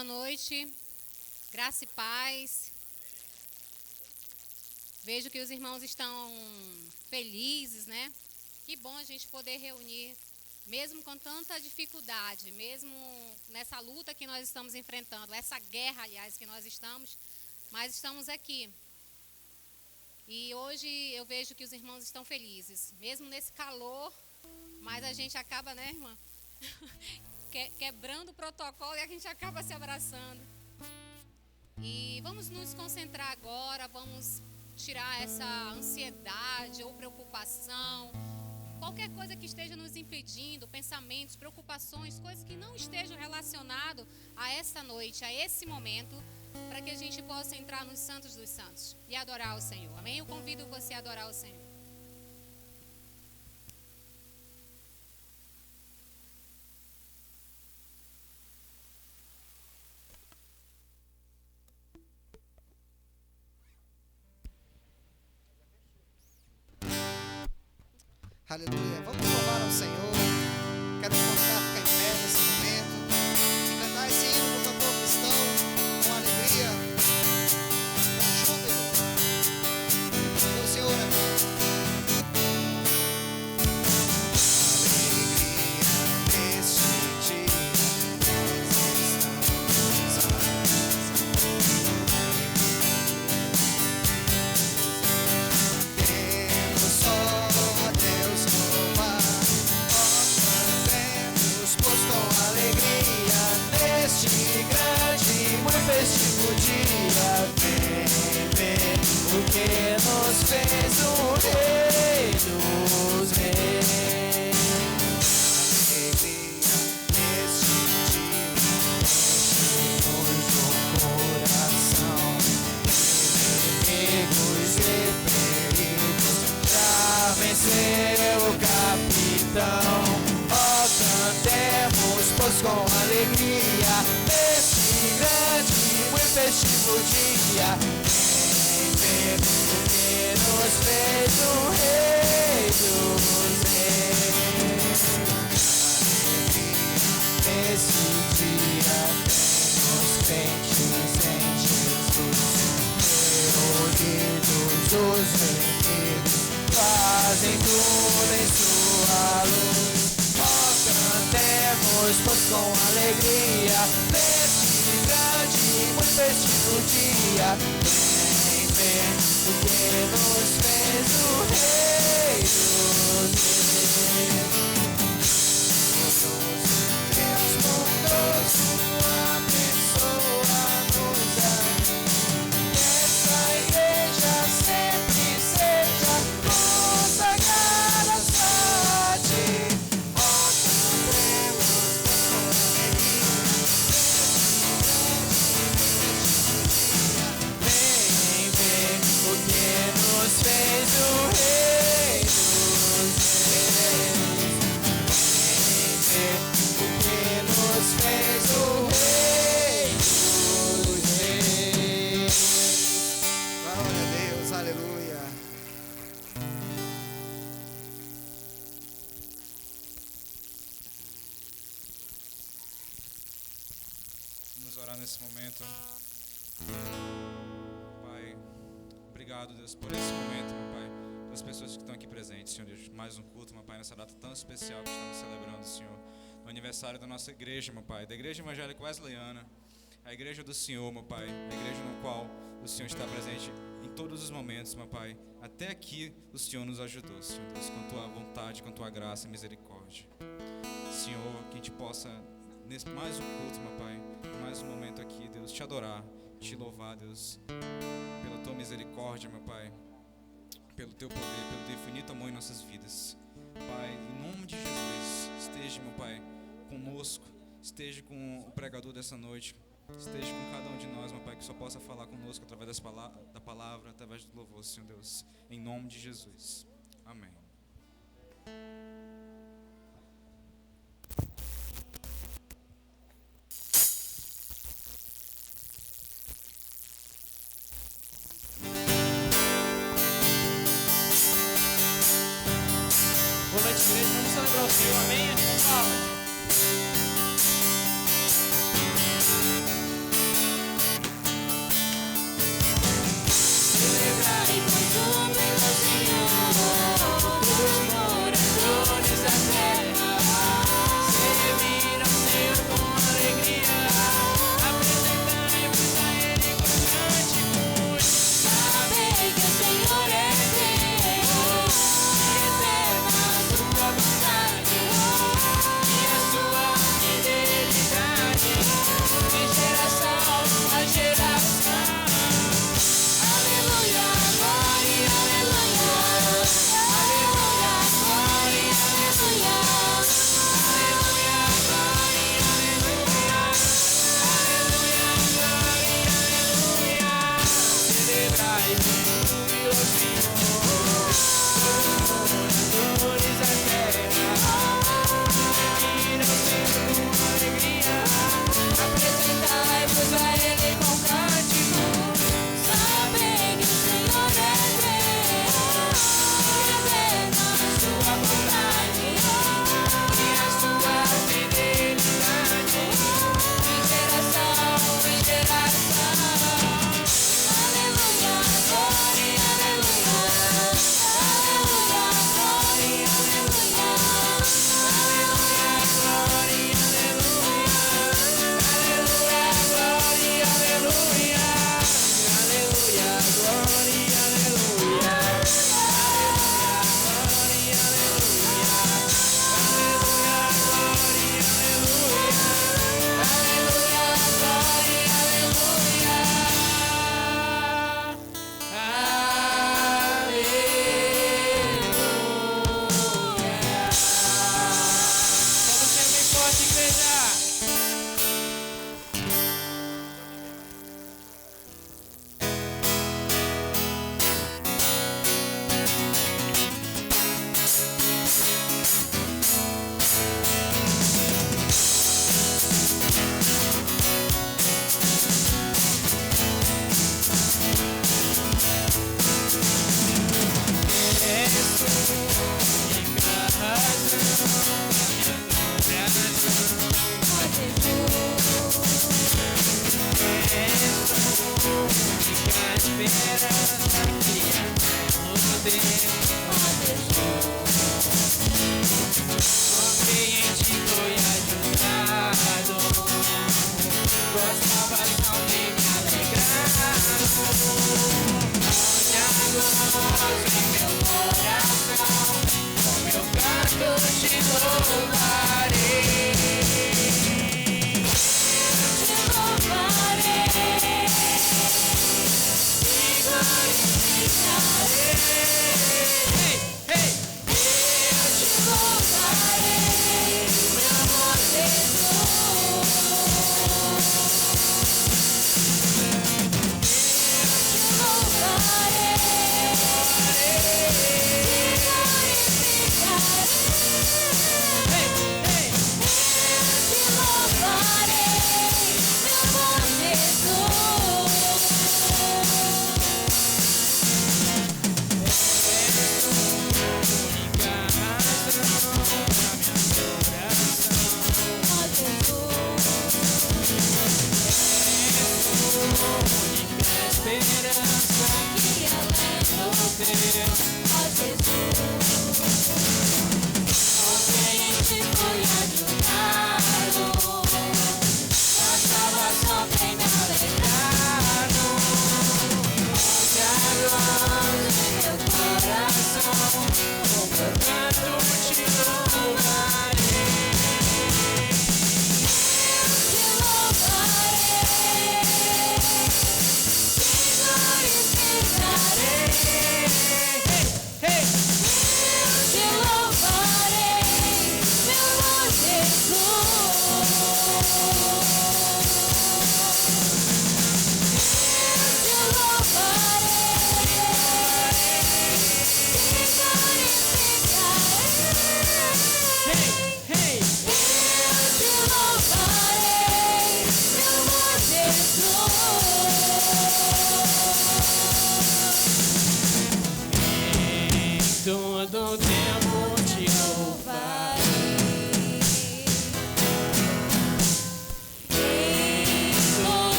Boa noite, graça e paz. Vejo que os irmãos estão felizes, né? Que bom a gente poder reunir, mesmo com tanta dificuldade, mesmo nessa luta que nós estamos enfrentando, essa guerra, aliás, que nós estamos, mas estamos aqui. E hoje eu vejo que os irmãos estão felizes, mesmo nesse calor, mas a gente acaba, né, irmã? Quebrando o protocolo e a gente acaba se abraçando. E vamos nos concentrar agora, vamos tirar essa ansiedade ou preocupação, qualquer coisa que esteja nos impedindo, pensamentos, preocupações, coisas que não estejam relacionadas a essa noite, a esse momento, para que a gente possa entrar nos santos dos santos e adorar o Senhor. Amém? Eu convido você a adorar o Senhor. Aleluia. Vamos louvar ao Senhor. Quero te convidar a ficar em pé nesse momento e cantar esse hino do cantor cristão com alegria, com júbilo. Porque o Senhor é bom. Alegria neste dia, nós estamos temos só Deus louvar, nós cantemos, pois com alegria neste grande e muito festivo dia vem ver o que nos fez o Rei dos Reis. Alegria neste dia enche-nos o coração, inimigos e perigos já venceu o capitão. Ó, cantemos, pois com alegria neste grande e muito festivo dia vem ver o que nos fez o Rei dos Reis. Alegria nesse dia temos crentes em Jesus, reunidos os inimigos fazem tudo em sua luz. Ó, cantemos, pois com alegria neste grande e muito festivo dia vem ver o que nos fez o Rei dos Reis. Deus bondoso abençoa-nos aqui, que essa igreja sempre seja consagrada só a ti. Ó, cantemos com alegria vem ver o que nos fez o Rei dos Reis. Vem ver o que nos fez o Rei dos Reis. Glória a Deus, aleluia. Vamos orar nesse momento. Pai, obrigado, Deus, por esse momento, meu Pai, pelas pessoas que estão aqui presentes, Senhor Deus. Mais um culto, meu Pai, nessa data tão especial que estamos celebrando, Senhor, no aniversário da nossa igreja, meu Pai, da Igreja Evangélica Wesleyana, a igreja do Senhor, meu Pai, a igreja no qual o Senhor está presente em todos os momentos, meu Pai. Até aqui o Senhor nos ajudou, Senhor Deus, com tua vontade, com tua graça e misericórdia. Senhor, que a gente possa, nesse mais um culto, meu Pai, mais um momento aqui, Deus, te adorar, te louvar, Deus, pela tua misericórdia, meu Pai, pelo teu poder, pelo teu infinito amor em nossas vidas. Pai, em nome de Jesus, esteja, meu Pai, conosco, esteja com o pregador dessa noite, esteja com cada um de nós, meu Pai, que só possa falar conosco através da palavra, através do louvor, Senhor Deus, em nome de Jesus. Amém. Boa noite, igreja. Vamos celebrar o Senhor. Amém? Com palmas.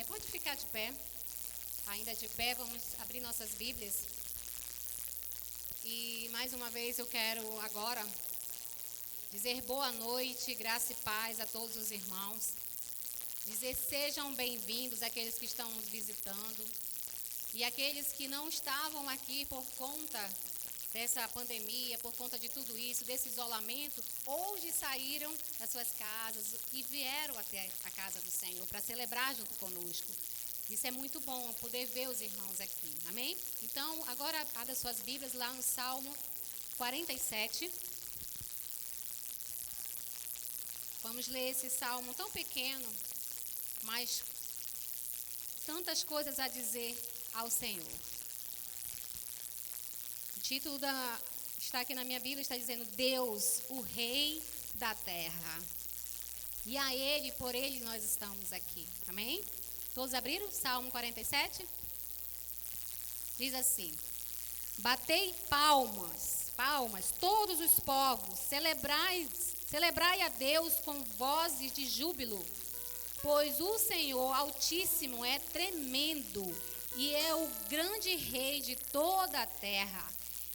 Pode ficar de pé. Ainda de pé, vamos abrir nossas Bíblias. E mais uma vez eu quero agora dizer boa noite, graça e paz a todos os irmãos. Dizer sejam bem-vindos aqueles que estão nos visitando e aqueles que não estavam aqui por conta dessa pandemia, por conta de tudo isso, desse isolamento, hoje saíram das suas casas e vieram até a casa do Senhor para celebrar junto conosco. Isso é muito bom, poder ver os irmãos aqui, amém? Então, agora abra suas Bíblias lá no Salmo 47. Vamos ler esse salmo tão pequeno, mas tantas coisas a dizer ao Senhor. O título está aqui na minha Bíblia, está dizendo Deus, o Rei da Terra. E a Ele, por Ele nós estamos aqui, amém? Todos abriram? Salmo 47? Diz assim: batei palmas, todos os povos, celebrai a Deus com vozes de júbilo, pois o Senhor Altíssimo é tremendo e é o grande Rei de toda a terra.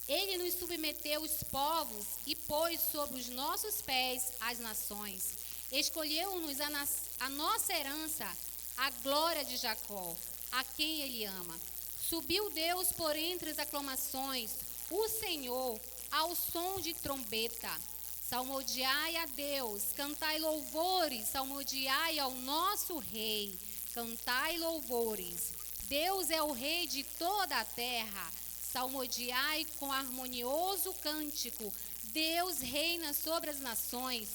Ele nos submeteu os povos e pôs sobre os nossos pés as nações. Escolheu-nos a nossa herança, a glória de Jacó, a quem Ele ama. Subiu Deus por entre as aclamações, o Senhor ao som de trombeta. Salmodiai a Deus, cantai louvores, salmodiai ao nosso Rei. cantai louvores. Deus é o Rei de toda a terra. Salmodiai com harmonioso cântico. Deus reina sobre as nações.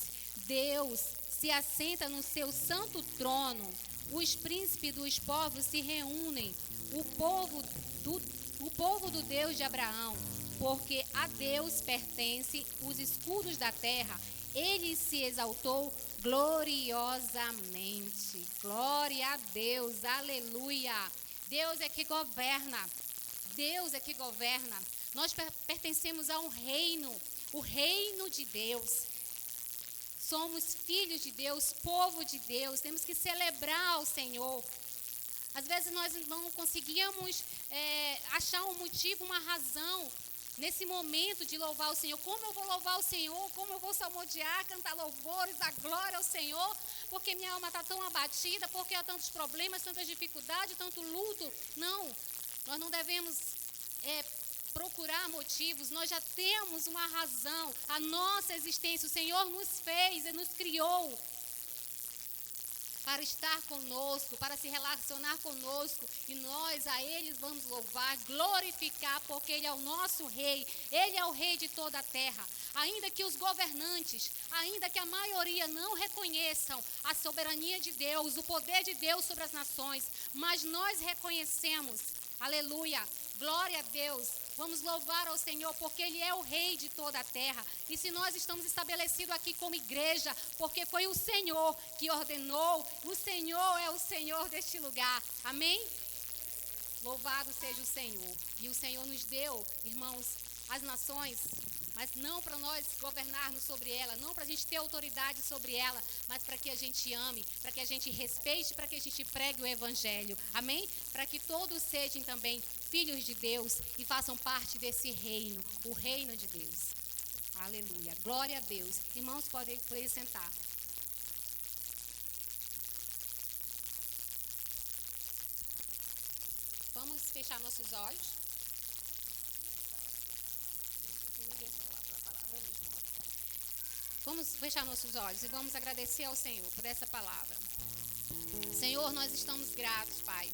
Deus se assenta no seu santo trono. Os príncipes dos povos se reúnem. O povo do Deus de Abraão. Porque a Deus pertencem os escudos da terra. Ele se exaltou gloriosamente. Glória a Deus, aleluia. Deus é que governa. Deus é que governa. Nós pertencemos a um reino, o reino de Deus. Somos filhos de Deus, povo de Deus. Temos que celebrar o Senhor. Às vezes nós não conseguíamos achar um motivo, uma razão nesse momento de louvar o Senhor. Como eu vou louvar o Senhor? Como eu vou salmodiar, cantar louvores, dar glória ao Senhor? Porque minha alma está tão abatida, porque há tantos problemas, tantas dificuldades, tanto luto. Não, nós não devemos procurar motivos. Nós já temos uma razão. A nossa existência, o Senhor nos fez e nos criou para estar conosco, para se relacionar conosco, e nós a Ele vamos louvar, glorificar, porque Ele é o nosso Rei, Ele é o Rei de toda a terra. Ainda que os governantes, ainda que a maioria não reconheçam a soberania de Deus, o poder de Deus sobre as nações, mas nós reconhecemos, aleluia, glória a Deus. Vamos louvar ao Senhor, porque Ele é o Rei de toda a terra. E se nós estamos estabelecidos aqui como igreja, porque foi o Senhor que ordenou, o Senhor é o Senhor deste lugar. Amém? Louvado seja o Senhor. E o Senhor nos deu, irmãos, as nações, mas não para nós governarmos sobre ela, não para a gente ter autoridade sobre ela, mas para que a gente ame, para que a gente respeite, para que a gente pregue o Evangelho. Amém? Para que todos sejam também filhos de Deus e façam parte desse reino, o reino de Deus. Aleluia. Glória a Deus. Irmãos, podem sentar. Vamos fechar nossos olhos. Vamos fechar nossos olhos e vamos agradecer ao Senhor por essa palavra. Senhor, nós estamos gratos, Pai,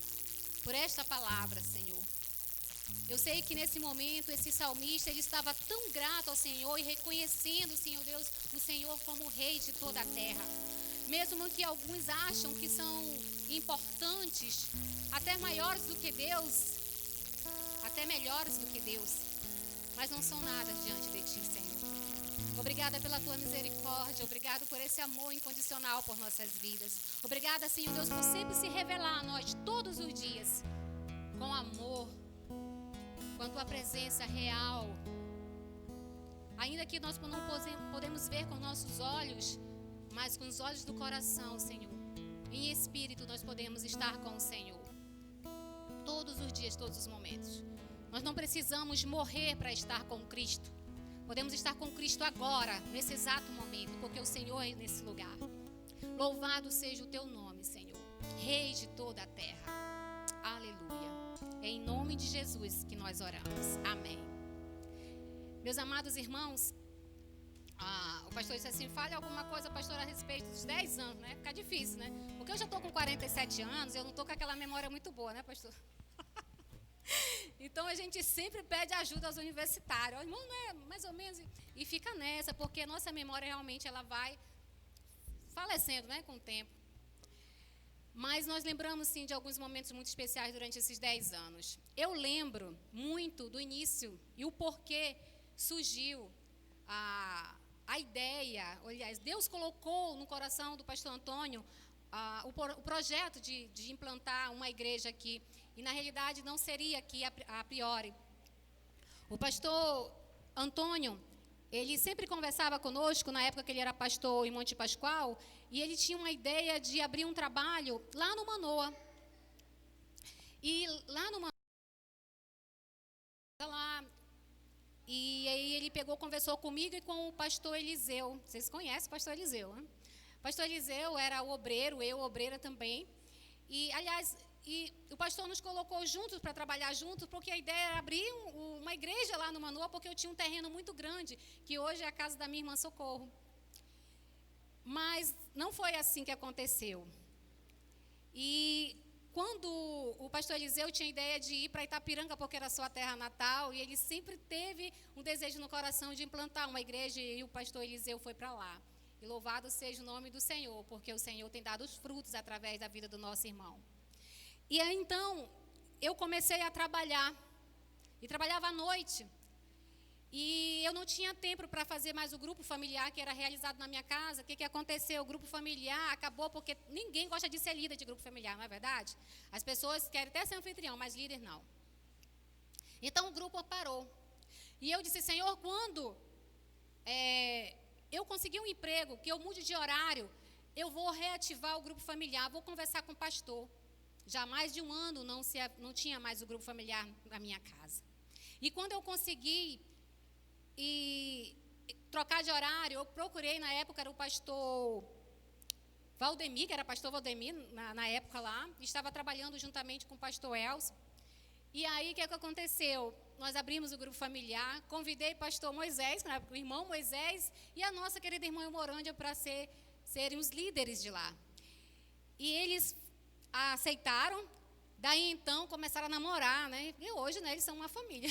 por esta palavra, Senhor. Eu sei que nesse momento esse salmista, ele estava tão grato ao Senhor e reconhecendo, Senhor Deus, o Senhor como Rei de toda a terra. Mesmo que alguns acham que são importantes, até maiores do que Deus, até melhores do que Deus, mas não são nada diante de Ti, Senhor. Obrigada pela Tua misericórdia, obrigado por esse amor incondicional por nossas vidas. Obrigada, Senhor Deus, por sempre se revelar a nós todos os dias com amor, com a Tua presença real. Ainda que nós não podemos ver com nossos olhos, mas com os olhos do coração, Senhor. Em espírito nós podemos estar com o Senhor. Todos os dias, todos os momentos. Nós não precisamos morrer para estar com Cristo. Podemos estar com Cristo agora, nesse exato momento, porque o Senhor é nesse lugar. Louvado seja o Teu nome, Senhor. Rei de toda a terra. Aleluia. É em nome de Jesus que nós oramos. Amém. Meus amados irmãos, o pastor disse assim, fale alguma coisa, pastor, a respeito dos 10 anos, né? Fica difícil, né? Porque eu já estou com 47 anos, eu não estou com aquela memória muito boa, né, pastor? Então a gente sempre pede ajuda aos universitários. Irmão, não é mais ou menos? E fica nessa, porque a nossa memória realmente ela vai falecendo, né, com o tempo. Mas nós lembramos, sim, de alguns momentos muito especiais durante esses 10 anos. Eu lembro muito do início e o porquê surgiu a ideia. Aliás, Deus colocou no coração do pastor Antônio o projeto de implantar uma igreja aqui. E, na realidade, não seria aqui a priori. O pastor Antônio, ele sempre conversava conosco, na época que ele era pastor em Monte Pascoal, e ele tinha uma ideia de abrir um trabalho lá no Manoa. E lá no Manoa, e aí ele conversou comigo e com o pastor Eliseu. Vocês conhecem o pastor Eliseu, né? O pastor Eliseu era o obreiro, eu obreira também. E, aliás, o pastor nos colocou juntos para trabalhar juntos, porque a ideia era abrir uma igreja lá no Manoa, porque eu tinha um terreno muito grande, que hoje é a casa da minha irmã Socorro. Mas não foi assim que aconteceu. E quando o pastor Eliseu tinha a ideia de ir para Itapiranga, porque era sua terra natal, e ele sempre teve um desejo no coração de implantar uma igreja, e o pastor Eliseu foi para lá. E louvado seja o nome do Senhor, porque o Senhor tem dado os frutos através da vida do nosso irmão. E aí, então, eu comecei a trabalhar, e trabalhava à noite. E eu não tinha tempo para fazer mais o grupo familiar que era realizado na minha casa. O que aconteceu? O grupo familiar acabou porque ninguém gosta de ser líder de grupo familiar, não é verdade? As pessoas querem até ser anfitrião, mas líder não. Então o grupo parou. E eu disse, Senhor, quando eu conseguir um emprego, que eu mude de horário, eu vou reativar o grupo familiar, vou conversar com o pastor. Já há mais de um ano não tinha mais o grupo familiar na minha casa. E quando eu consegui trocar de horário, eu procurei, na época era o pastor Valdemir, que era pastor Valdemir na época lá, estava trabalhando juntamente com o pastor Elcio. E aí, o que aconteceu? Nós abrimos o grupo familiar, convidei o pastor Moisés, na época, o irmão Moisés, e a nossa querida irmã Morândia para serem os líderes de lá. E eles aceitaram, daí então começaram a namorar, né? E hoje, né, eles são uma família.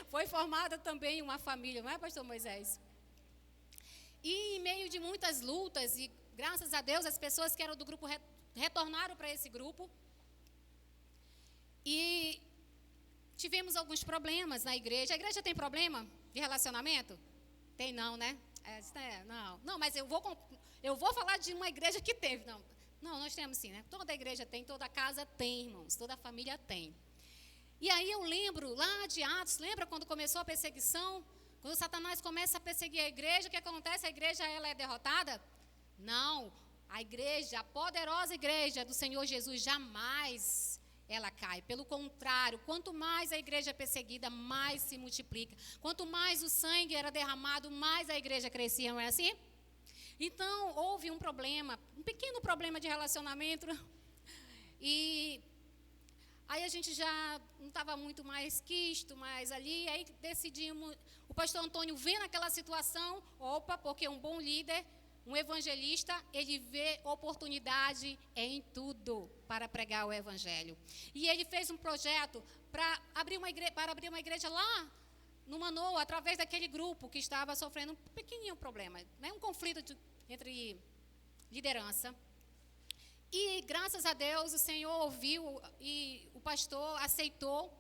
Foi formada também uma família, não é, pastor Moisés? E em meio de muitas lutas, e graças a Deus, as pessoas que eram do grupo retornaram para esse grupo. E tivemos alguns problemas na igreja. A igreja tem problema de relacionamento? Tem não, né? Não, mas eu vou falar de uma igreja que teve. Não, nós temos sim, né? Toda igreja tem, toda casa tem, irmãos, toda família tem. E aí eu lembro lá de Atos, lembra quando começou a perseguição? Quando Satanás começa a perseguir a igreja, o que acontece? A igreja ela é derrotada? Não, a igreja, a poderosa igreja do Senhor Jesus, jamais ela cai. Pelo contrário, quanto mais a igreja é perseguida, mais se multiplica. Quanto mais o sangue era derramado, mais a igreja crescia, não é assim? Então, houve um problema, um pequeno problema de relacionamento. E aí a gente já não estava muito mais quisto, mas ali, aí decidimos, o pastor Antônio vendo aquela situação, porque um bom líder, um evangelista, ele vê oportunidade em tudo para pregar o evangelho. E ele fez um projeto para abrir uma igreja lá no Manoa, através daquele grupo que estava sofrendo um pequenininho problema, né? Um conflito entre liderança. E graças a Deus o Senhor ouviu e o pastor aceitou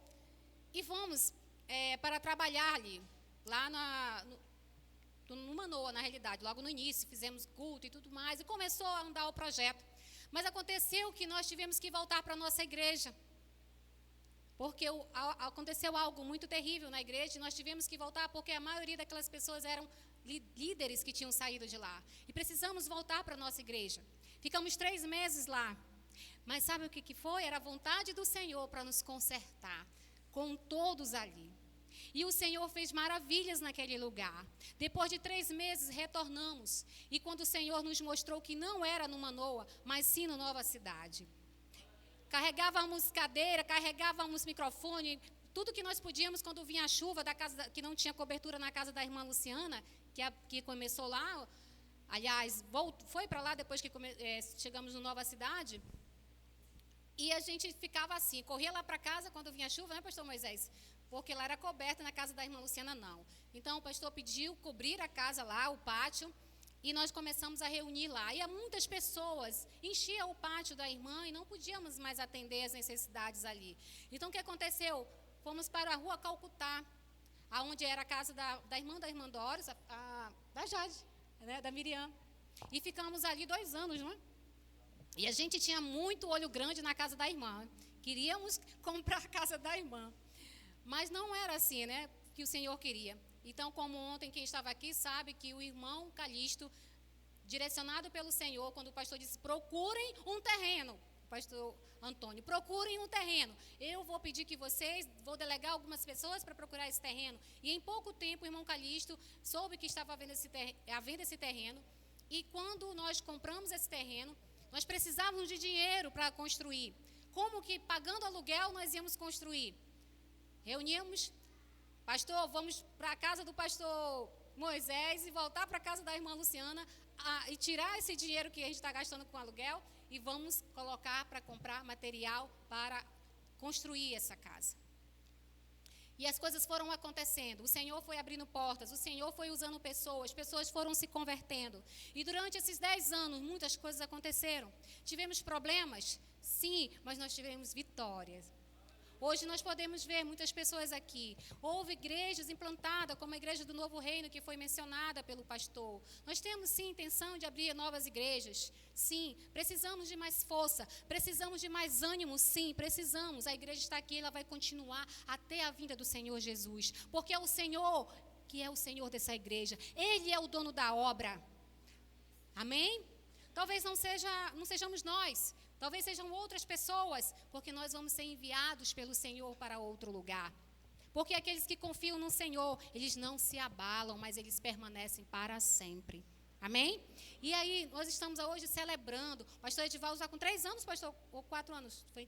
e fomos para trabalhar ali, lá no Manoa, na realidade. Logo no início fizemos culto e tudo mais e começou a andar o projeto. Mas aconteceu que nós tivemos que voltar para a nossa igreja, porque aconteceu algo muito terrível na igreja e nós tivemos que voltar porque a maioria daquelas pessoas eram líderes que tinham saído de lá. E precisamos voltar para a nossa igreja. Ficamos 3 meses lá. Mas sabe o que foi? Era a vontade do Senhor para nos consertar com todos ali. E o Senhor fez maravilhas naquele lugar. Depois de 3 meses, retornamos. E quando o Senhor nos mostrou que não era no Manoa, mas sim no Nova Cidade. Carregávamos cadeira, carregávamos microfone, tudo que nós podíamos quando vinha a chuva da casa que não tinha cobertura na casa da irmã Luciana, que começou lá. Aliás, foi para lá depois que chegamos no Nova Cidade. E a gente ficava assim, corria lá para casa quando vinha chuva, né, pastor Moisés? Porque lá era coberta, na casa da irmã Luciana não. Então o pastor pediu cobrir a casa lá, o pátio, e nós começamos a reunir lá. E muitas pessoas enchiam o pátio da irmã e não podíamos mais atender as necessidades ali. Então o que aconteceu? Fomos para a rua Calcutá, aonde era a casa da irmã Doris, da Jade, né, da Miriam. E ficamos ali 2 anos, não é? E a gente tinha muito olho grande na casa da irmã. Queríamos comprar a casa da irmã. Mas não era assim, né, que o Senhor queria. Então, como ontem, quem estava aqui sabe que o irmão Calixto, direcionado pelo Senhor, quando o pastor disse, procurem um terreno, o pastor Antônio, procurem um terreno. Eu vou pedir que vou delegar algumas pessoas para procurar esse terreno. E em pouco tempo, o irmão Calixto soube que estava havendo esse terreno. E quando nós compramos esse terreno, nós precisávamos de dinheiro para construir. Como que, pagando aluguel, nós íamos construir? Reuníamos, pastor, vamos para a casa do pastor Moisés e voltar para a casa da irmã Luciana e tirar esse dinheiro que a gente está gastando com aluguel e vamos colocar para comprar material para construir essa casa. E as coisas foram acontecendo, o Senhor foi abrindo portas, o Senhor foi usando pessoas foram se convertendo. E durante esses 10 anos, muitas coisas aconteceram. Tivemos problemas? Sim, mas nós tivemos vitórias. Hoje nós podemos ver muitas pessoas aqui. Houve igrejas implantadas, como a Igreja do Novo Reino, que foi mencionada pelo pastor. Nós temos, sim, intenção de abrir novas igrejas. Sim, precisamos de mais força, precisamos de mais ânimo, sim, precisamos. A igreja está aqui, ela vai continuar até a vinda do Senhor Jesus. Porque é o Senhor que é o Senhor dessa igreja. Ele é o dono da obra. Amém? Talvez não sejamos nós. Talvez sejam outras pessoas, porque nós vamos ser enviados pelo Senhor para outro lugar. Porque aqueles que confiam no Senhor, eles não se abalam, mas eles permanecem para sempre. Amém? E aí, nós estamos hoje celebrando. O pastor Edivaldo está com 3 anos, pastor? Ou 4 anos? Foi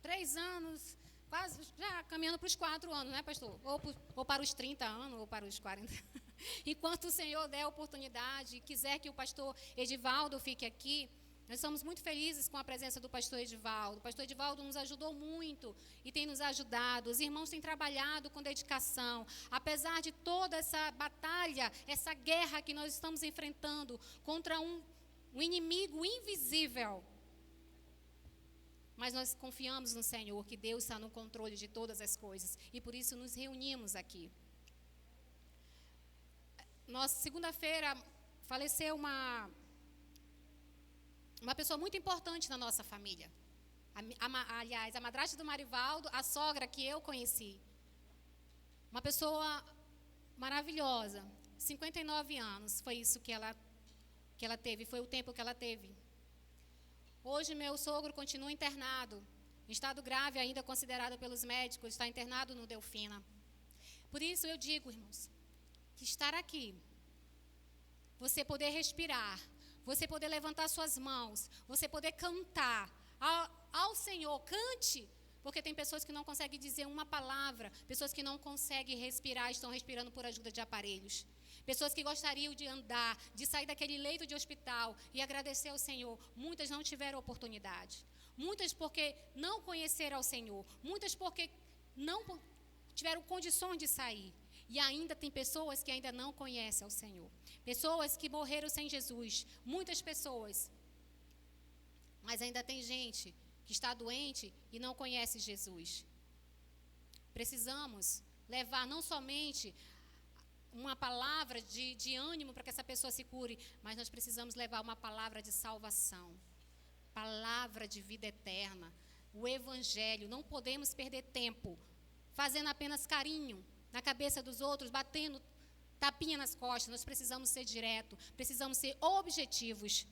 3 anos, quase já caminhando para os 4 anos, né, pastor? Ou para os 30 anos, ou para os 40. Enquanto o Senhor der a oportunidade e quiser que o pastor Edivaldo fique aqui, nós estamos muito felizes com a presença do pastor Edivaldo. O pastor Edivaldo nos ajudou muito e tem nos ajudado. Os irmãos têm trabalhado com dedicação. Apesar de toda essa batalha, essa guerra que nós estamos enfrentando contra um inimigo invisível, mas nós confiamos no Senhor, que Deus está no controle de todas as coisas. E por isso nos reunimos aqui. Segunda-feira, faleceu uma pessoa muito importante na nossa família. Aliás, a madrasta do Marivaldo, a sogra que eu conheci. Uma pessoa maravilhosa, 59 anos, foi isso que ela teve, foi o tempo que ela teve. Hoje, meu sogro continua internado, em estado grave ainda, considerado pelos médicos, está internado no Delfina. Por isso eu digo, irmãos, que estar aqui, você poder respirar, você poder levantar suas mãos, você poder cantar ao Senhor, cante, porque tem pessoas que não conseguem dizer uma palavra, pessoas que não conseguem respirar, estão respirando por ajuda de aparelhos, pessoas que gostariam de andar, de sair daquele leito de hospital e agradecer ao Senhor, muitas não tiveram oportunidade, muitas porque não conheceram ao Senhor, muitas porque não tiveram condições de sair. E ainda tem pessoas que ainda não conhecem ao Senhor. Pessoas que morreram sem Jesus. Muitas pessoas. Mas ainda tem gente que está doente e não conhece Jesus. Precisamos levar não somente uma palavra de ânimo para que essa pessoa se cure, mas nós precisamos levar uma palavra de salvação. Palavra de vida eterna. O Evangelho. Não podemos perder tempo fazendo apenas carinho na cabeça dos outros, batendo tapinha nas costas. Nós precisamos ser direto, precisamos ser objetivos.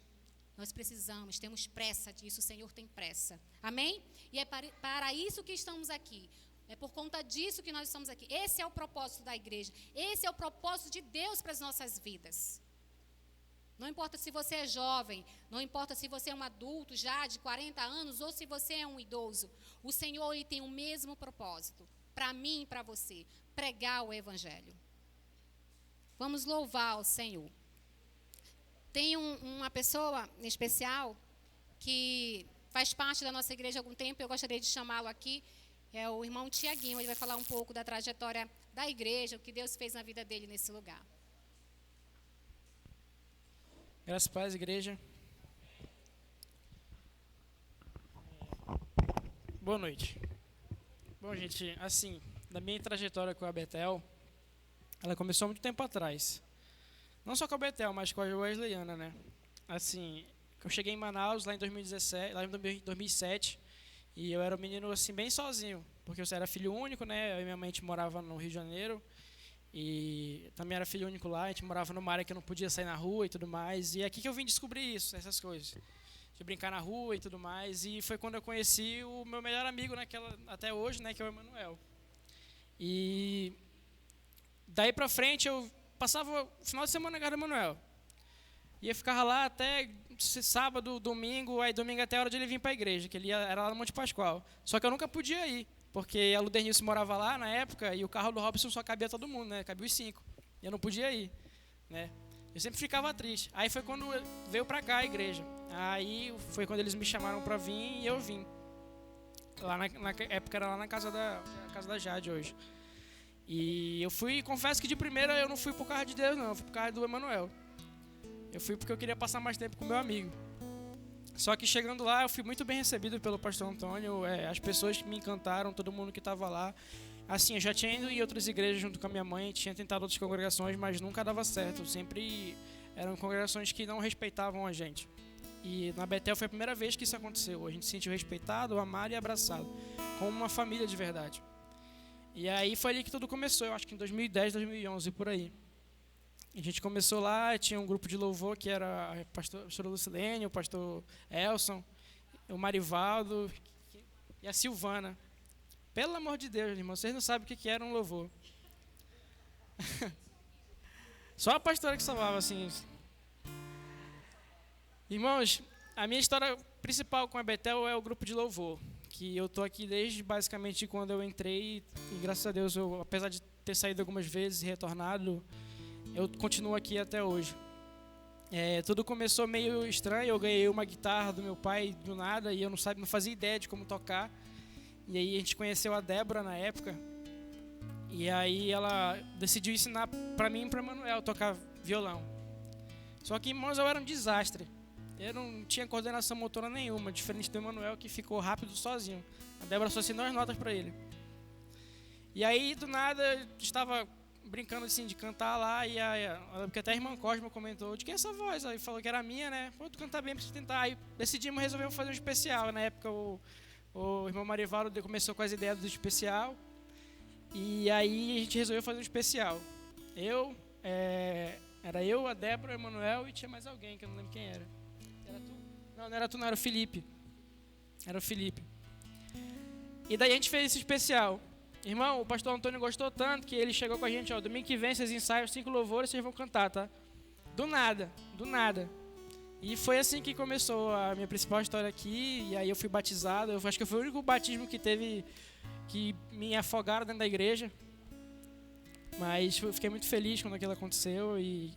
Nós precisamos, temos pressa disso, o Senhor tem pressa. Amém? E é para isso que estamos aqui. É por conta disso que nós estamos aqui. Esse é o propósito da igreja. Esse é o propósito de Deus para as nossas vidas. Não importa se você é jovem, não importa se você é um adulto já de 40 anos ou se você é um idoso. O Senhor, ele tem o mesmo propósito. Para mim e para você. Pregar o Evangelho. Vamos louvar o Senhor. Tem uma pessoa em especial que faz parte da nossa igreja há algum tempo, eu gostaria de chamá-lo aqui, é o irmão Tiaguinho. Ele vai falar um pouco da trajetória da igreja, o que Deus fez na vida dele nesse lugar. Graças a Deus, igreja. Boa noite. Bom, gente, assim, da minha trajetória com a Betel, ela começou há muito tempo atrás. Não só com a Betel, mas com a Wesleyana, né? Assim, eu cheguei em Manaus lá em 2007, e eu era um menino assim bem sozinho, porque eu era filho único, né? Eu e minha mãe, a gente morava no Rio de Janeiro, e também era filho único lá, a gente morava numa área que eu não podia sair na rua e tudo mais, e é aqui que eu vim descobrir isso, essas coisas. De brincar na rua e tudo mais, e foi quando eu conheci o meu melhor amigo até hoje, né, que é o Emanuel. E daí pra frente eu passava o final de semana na casa do Emanuel. Ia ficar lá até sábado, domingo, aí domingo até a hora de ele vir para a igreja, que ele era lá no Monte Pascoal. Só que eu nunca podia ir, porque a Ludernilce morava lá na época e o carro do Robson só cabia todo mundo, né, cabia os 5. E eu não podia ir, né. eu sempre ficava triste. Aí foi quando veio pra cá a igreja. Aí foi quando eles me chamaram pra vir e eu vim. Lá na época era lá na casa da Jade hoje. E eu fui, confesso que de primeira eu não fui por causa de Deus não, eu fui por causa do Emanuel. Eu fui porque eu queria passar mais tempo com meu amigo. Só que chegando lá eu fui muito bem recebido pelo pastor Antônio, as pessoas me encantaram, todo mundo que estava lá. Assim, eu já tinha ido em outras igrejas junto com a minha mãe, tinha tentado outras congregações, mas nunca dava certo. Sempre eram congregações que não respeitavam a gente. E na Betel foi a primeira vez que isso aconteceu. A gente se sentiu respeitado, amado e abraçado, como uma família de verdade. E aí foi ali que tudo começou, eu acho que em 2010, 2011, por aí. A gente começou lá, tinha um grupo de louvor que era a pastora Lucilene, o pastor Elson, o Marivaldo e a Silvana. Pelo amor de Deus, irmão, vocês não sabem o que era um louvor. Só a pastora que salvava, assim. Irmãos, a minha história principal com a Betel é o grupo de louvor, que eu tô aqui desde basicamente quando eu entrei e graças a Deus, apesar de ter saído algumas vezes e retornado, eu continuo aqui até hoje. Tudo começou meio estranho, eu ganhei uma guitarra do meu pai do nada e eu não fazia ideia de como tocar. E aí a gente conheceu a Débora na época. E aí ela decidiu ensinar pra mim e pro Emanuel tocar violão. Só que, irmãos, eu era um desastre. Eu não tinha coordenação motora nenhuma, diferente do Emanuel que ficou rápido sozinho. A Débora só ensinou as notas pra ele. E aí, do nada, eu estava brincando assim de cantar lá porque até a irmã Cosma comentou, de que é essa voz? Aí falou que era minha, né? Pô, tu canta bem, precisa tentar. Aí resolvemos fazer um especial. Na época o irmão Marivaldo começou com as ideias do especial. E aí a gente resolveu fazer um especial. Era eu, a Débora, o Emanuel e tinha mais alguém que eu não lembro quem era. Era tu? Não era tu, não, era o Felipe. Era o Felipe. E daí a gente fez esse especial. Irmão, o pastor Antônio gostou tanto que ele chegou com a gente, domingo que vem vocês ensaiam 5 louvores, vocês vão cantar, tá? Do nada. E foi assim que começou a minha principal história aqui, e aí eu fui batizado. Eu acho que foi o único batismo que me afogaram dentro da igreja. Mas eu fiquei muito feliz quando aquilo aconteceu e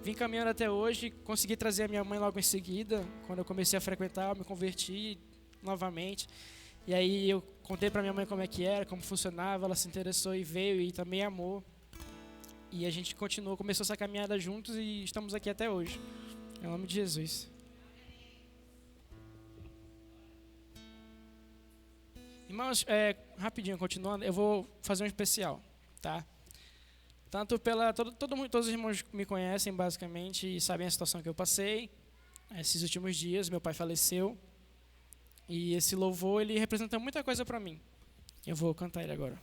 vim caminhando até hoje. Consegui trazer a minha mãe logo em seguida. Quando eu comecei a frequentar, eu me converti novamente. E aí eu contei pra minha mãe como é que era, como funcionava, ela se interessou e veio e também amou. E a gente começou essa caminhada juntos e estamos aqui até hoje. Em nome de Jesus. Irmãos, rapidinho, continuando, eu vou fazer um especial, tá? Tanto todos os irmãos me conhecem basicamente e sabem a situação que eu passei. Esses últimos dias, meu pai faleceu. E esse louvor, ele representa muita coisa para mim. Eu vou cantar ele agora.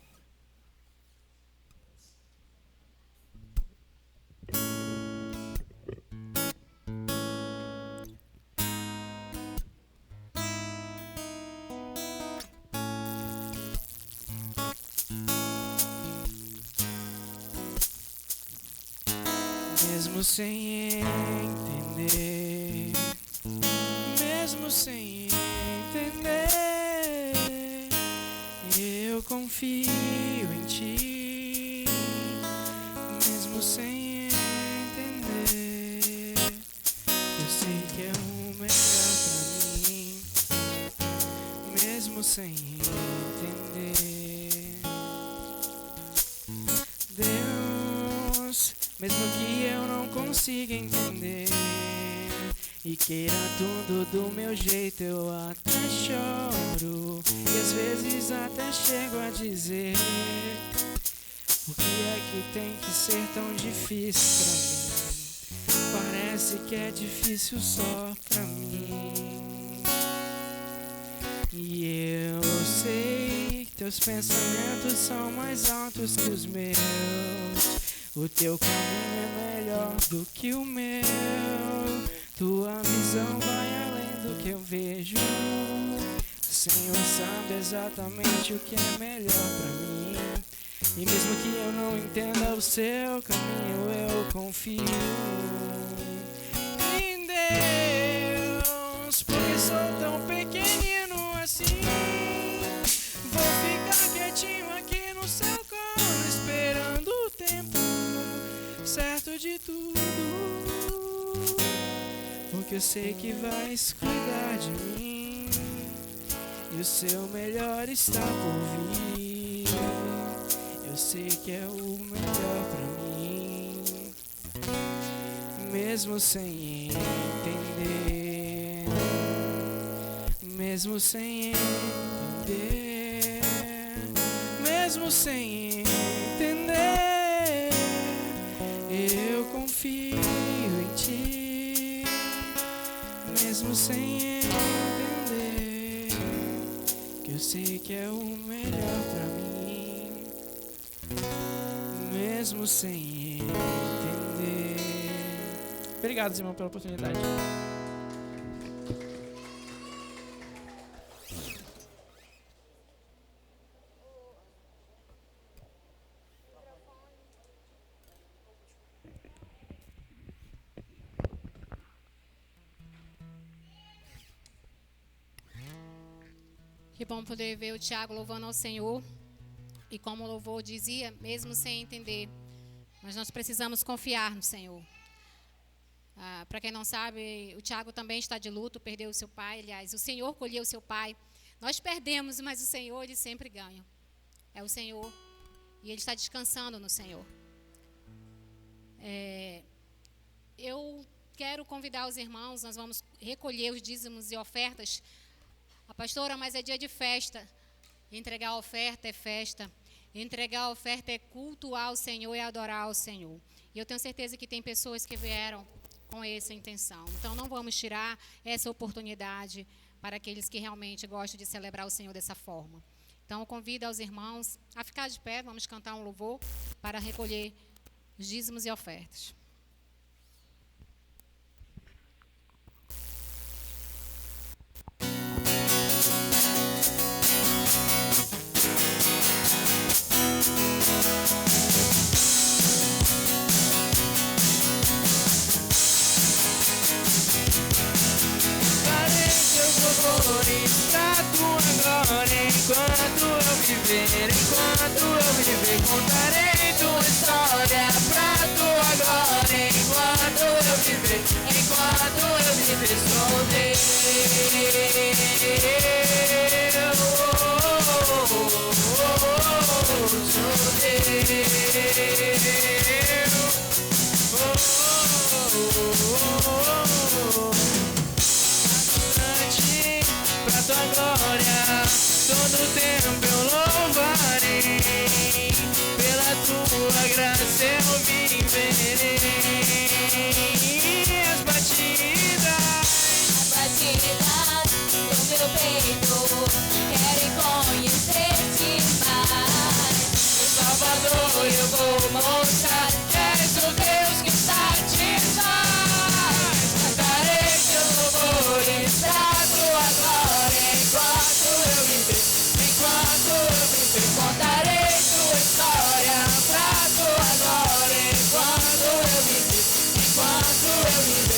Mesmo sem entender, mesmo sem entender, eu confio em ti. Mesmo sem entender, eu sei que é o melhor pra mim. Mesmo sem entender, Deus, mesmo que eu não consiga entender e queira tudo do meu jeito, eu até choro e às vezes até chego a dizer: por que é que tem que ser tão difícil pra mim? Parece que é difícil só pra mim. E eu sei que teus pensamentos são mais altos que os meus. O teu caminho é melhor do que o meu. Tua visão vai além do que eu vejo. O Senhor sabe exatamente o que é melhor pra mim. E mesmo que eu não entenda o seu caminho, eu confio em Deus. Porque sou tão pequenino assim, vou ficar quietinho aqui no seu colo, esperando o tempo certo de tudo eu sei que vais cuidar de mim, e o seu melhor está por vir. Eu sei que é o melhor pra mim, mesmo sem entender, mesmo sem entender, mesmo sem entender, eu confio em ti, mesmo sem entender, que eu sei que é o melhor pra mim, mesmo sem entender. Obrigado, irmão, pela oportunidade. Que bom poder ver o Tiago louvando ao Senhor. E como o louvor dizia, mesmo sem entender, mas nós precisamos confiar no Senhor. Para quem não sabe, o Tiago também está de luto, perdeu o seu pai. Aliás, o Senhor colheu o seu pai. Nós perdemos, mas o Senhor, Ele sempre ganha. É o Senhor. E Ele está descansando no Senhor. Eu quero convidar os irmãos, nós vamos recolher os dízimos e ofertas. A pastora, mas é dia de festa. Entregar a oferta é festa. Entregar a oferta é cultuar o Senhor e adorar ao Senhor. E eu tenho certeza que tem pessoas que vieram com essa intenção. Então, não vamos tirar essa oportunidade para aqueles que realmente gostam de celebrar o Senhor dessa forma. Então, eu convido aos irmãos a ficar de pé. Vamos cantar um louvor para recolher os dízimos e ofertas. Pra tua glória, enquanto eu viver, contarei tua história. Pra tua glória, enquanto eu viver, sou teu, sou pra tua glória, todo tempo eu louvarei, pela tua graça eu viverei. As batidas do meu peito querem conhecer-te mais. Meu Salvador, eu vou mostrar que és o Deus que satisfaz. Cantarei teus louvores pra tua glória, enquanto eu viver, contarei tua história pra tua glória, enquanto eu viver,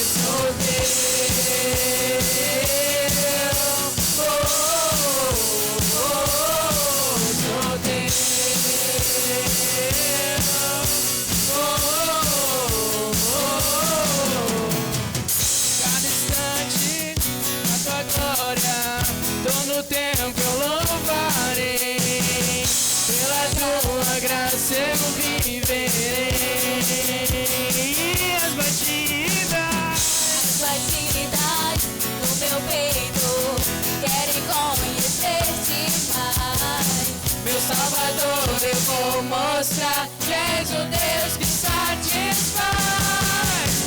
sou teu, sou teu, cada instante a tua glória, todo tempo eu louvarei, pela tua graça eu viverei. As batidas do meu peito querem conhecer-te mais. Meu Salvador, eu vou mostrar que és o Deus que satisfaz.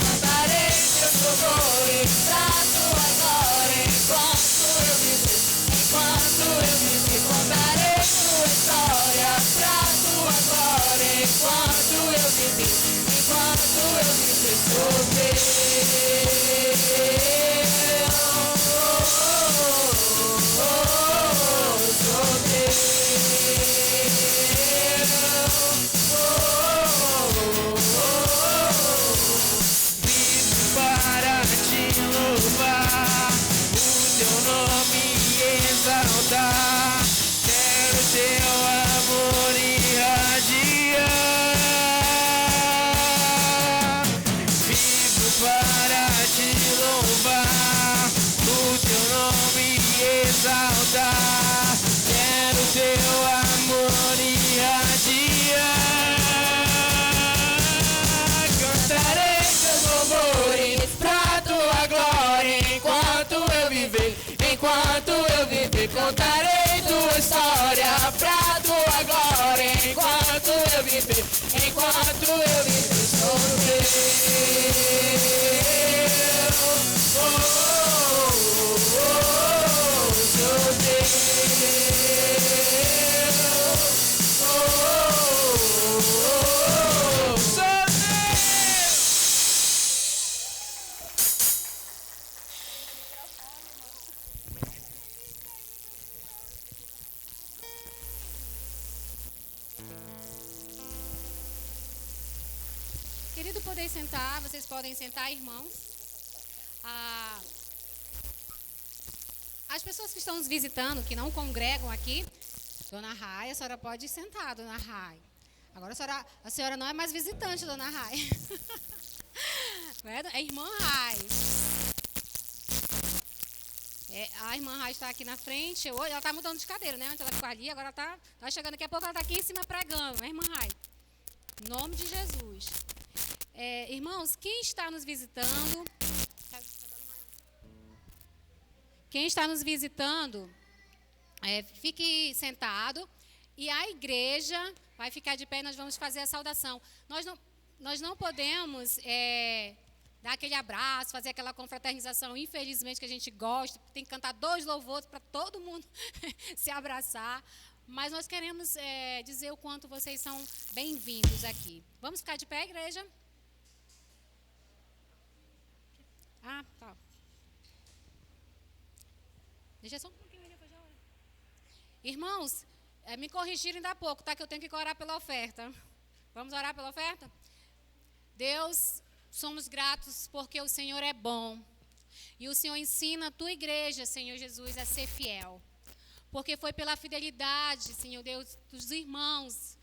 Cantarei teus louvores pra tua glória, enquanto eu viver, contarei tua história pra tua glória, enquanto eu viver, sou teu. Vivo para te louvar, o teu nome exaltar. Quero teu amor irradiar. Vivo para te louvar, contarei tua história pra tua glória. Enquanto eu viver, sou teu. Sou teu. Querido, poder sentar, vocês podem sentar, irmãos. As pessoas que estão nos visitando, que não congregam aqui, Dona Rai, a senhora pode sentar, Dona Rai. Agora a senhora não é mais visitante, Dona Rai. É irmã Rai. A irmã Rai está aqui na frente. Ela está mudando de cadeira, né? Antes ela ficou ali, agora está chegando daqui a pouco, ela está aqui em cima pregando, né, irmã Rai? Em nome de Jesus. Irmãos, quem está nos visitando... fique sentado e a igreja vai ficar de pé e nós vamos fazer a saudação. Nós não podemos dar aquele abraço, fazer aquela confraternização, infelizmente, que a gente gosta, tem que cantar 2 louvores para todo mundo se abraçar, mas nós queremos dizer o quanto vocês são bem-vindos aqui. Vamos ficar de pé, igreja? Tá. Deixa só um pouquinho aí, depois já ora. Irmãos, me corrigiram ainda há pouco, tá? Que eu tenho que orar pela oferta. Vamos orar pela oferta? Deus, somos gratos porque o Senhor é bom. E o Senhor ensina a tua igreja, Senhor Jesus, a ser fiel. Porque foi pela fidelidade, Senhor Deus, dos irmãos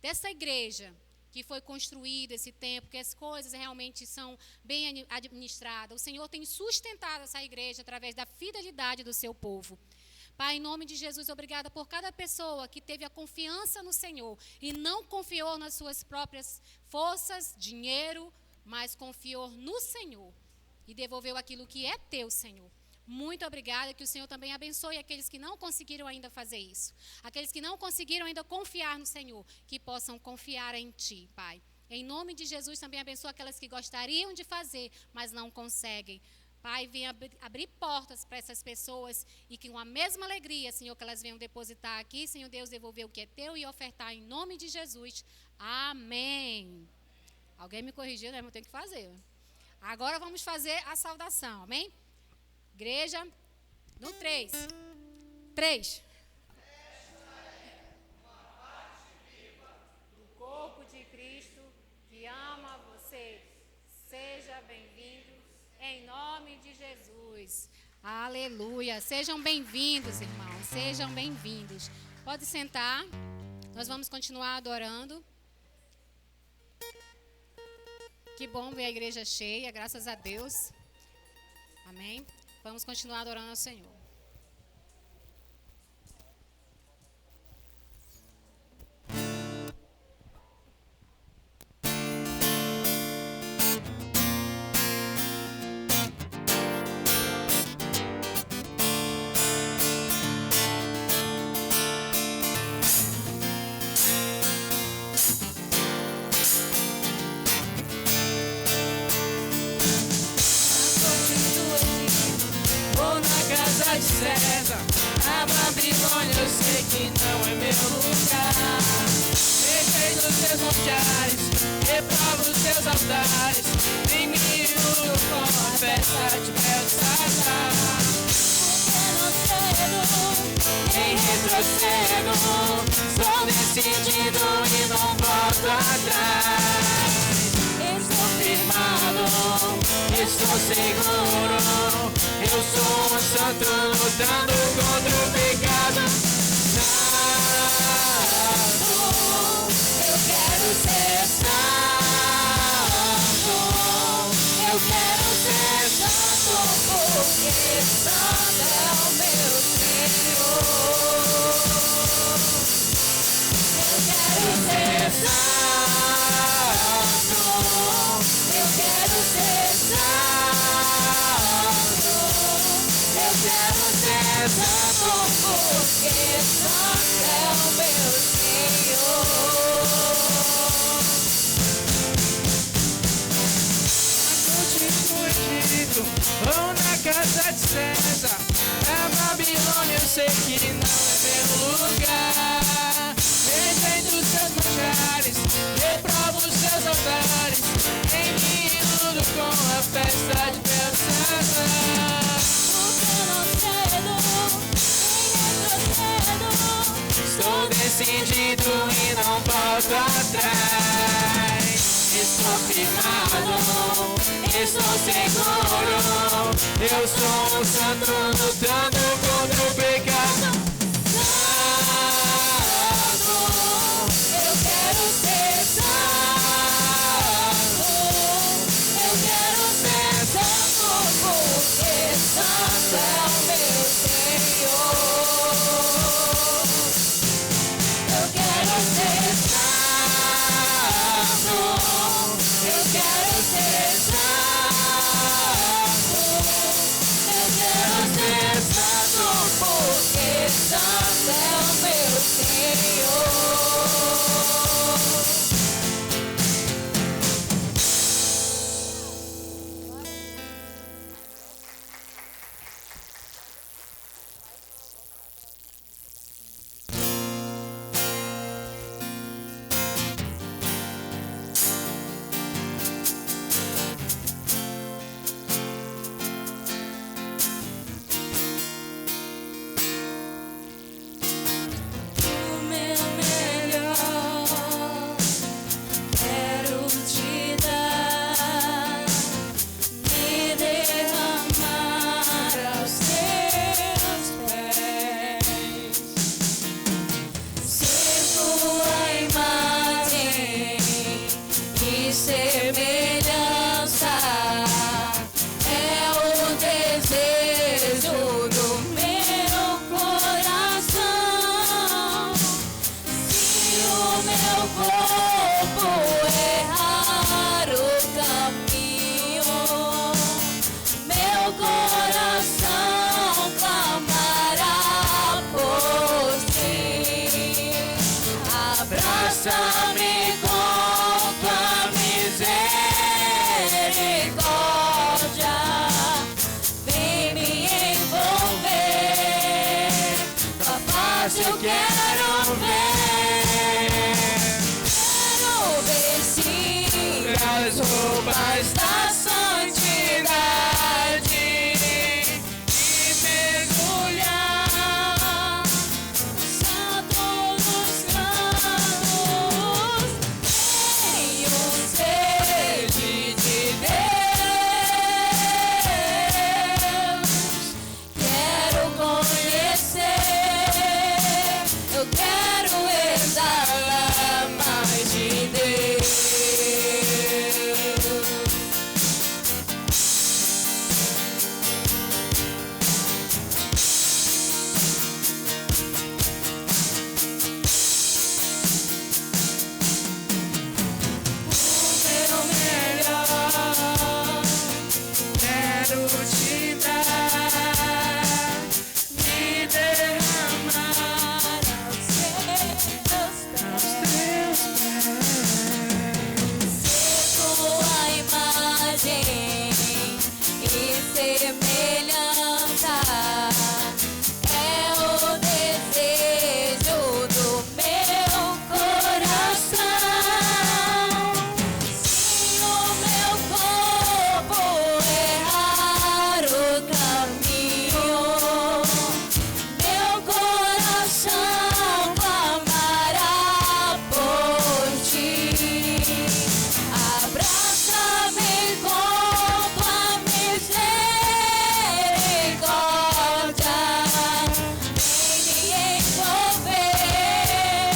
dessa igreja que foi construído esse tempo, que as coisas realmente são bem administradas. O Senhor tem sustentado essa igreja através da fidelidade do seu povo. Pai, em nome de Jesus, obrigada por cada pessoa que teve a confiança no Senhor e não confiou nas suas próprias forças, dinheiro, mas confiou no Senhor e devolveu aquilo que é teu, Senhor. Muito obrigada, que o Senhor também abençoe aqueles que não conseguiram ainda fazer isso. Aqueles que não conseguiram ainda confiar no Senhor, que possam confiar em Ti, Pai. Em nome de Jesus, também abençoa aquelas que gostariam de fazer, mas não conseguem. Pai, venha abrir portas para essas pessoas e que com a mesma alegria, Senhor, que elas venham depositar aqui, Senhor Deus, devolver o que é teu e ofertar em nome de Jesus. Amém. Alguém me corrigiu, né? Eu tenho que fazer. Agora vamos fazer a saudação, amém? Igreja, no 3. 3. Do corpo de Cristo que ama você. Seja bem-vindo em nome de Jesus. Aleluia. Sejam bem-vindos, irmãos. Sejam bem-vindos. Pode sentar. Nós vamos continuar adorando. Que bom ver a igreja cheia, graças a Deus. Amém. Vamos continuar adorando ao Senhor. De César, a Babilônia eu sei que não é meu lugar. Deixei nos seus altares, reprovo os seus altares, em mil com a festa de Belsazar. Nem retrocedo, sou decidido e não volto atrás. Estou firmado, estou seguro. Eu sou um santo lutando contra o pecado. Santo, eu quero ser santo. Eu quero ser santo porque santo é o meu Senhor. Eu quero ser santo. Eu quero ser santo. Eu quero ser santo, porque santo é o meu Senhor. Ou na casa de César, na Babilônia eu sei que não é meu lugar. Entrei dos seus manjares, reprovo os seus altares, em mim iludo com a festa de Deus César. Porque não cedo, nem retrocedo, estou decidido e não volto atrás. Estou firmado, estou seguro, eu sou um santo lutando contra o pecado. Santo, eu quero ser santo, eu quero ser santo, porque santo é o meu Senhor. Eu quero ser santo, eu quero ser santo, eu quero ser santo, porque santo é o meu Senhor. Abraça-me com tua misericórdia, vem me envolver, tua face eu quero ver sim as roupas da santidade e mergulhar santo nos cantos. Tenho sede de Deus, quero conhecer, eu quero exalar mais de Deus. O meu melhor quero te dar, me derramar aos teus pés. Ser tua imagem e semelhança é o desejo do meu coração. Se o meu corpo errar o caminho, meu coração clamará por ti. Abraça-me com tua misericórdia, vem me envolver,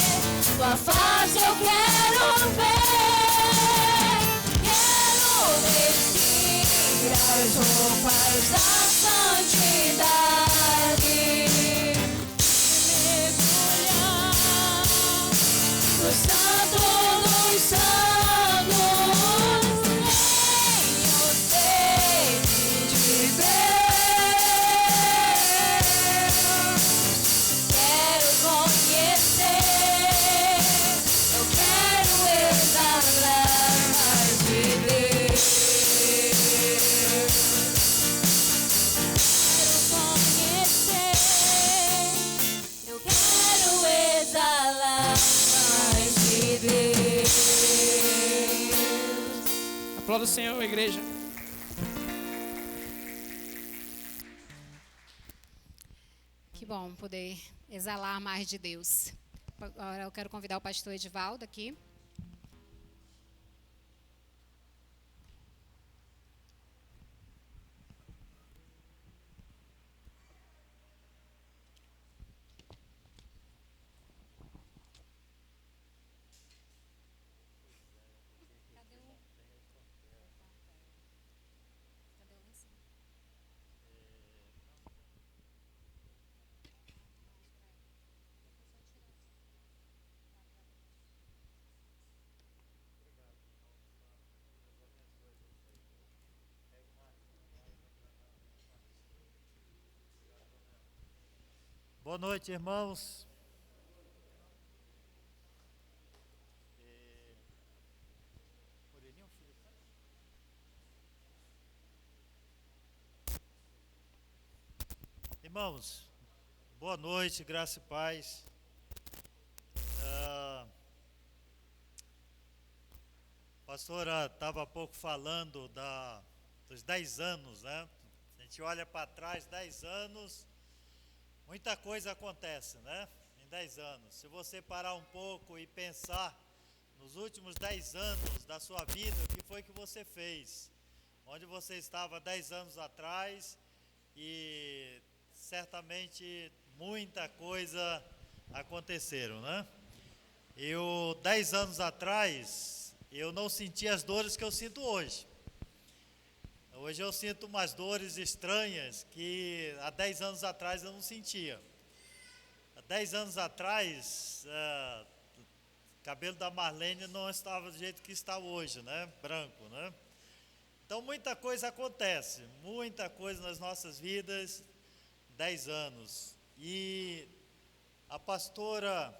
tua face eu quero ver. Quero vestir as roupas da santidade, mergulhar no santo dos santos. Tenho sede de Deus, Aplauda o Senhor, igreja. Que bom poder exalar mais de Deus. Agora eu quero convidar o pastor Edivaldo aqui. Boa noite, irmãos. Irmãos, boa noite, graça e paz. A pastora estava há pouco falando dos 10 anos, né? A gente olha para trás, 10 anos, muita coisa acontece, né? Em 10 anos. Se você parar um pouco e pensar nos últimos 10 anos da sua vida, o que foi que você fez? Onde você estava 10 anos atrás, e certamente muita coisa aconteceram, né? 10 anos atrás, eu não sentia as dores que eu sinto hoje. Hoje eu sinto umas dores estranhas que há 10 anos atrás eu não sentia. Há 10 anos atrás, o cabelo da Marlene não estava do jeito que está hoje, né? Branco, né? Então muita coisa acontece, muita coisa nas nossas vidas, 10 anos. E a pastora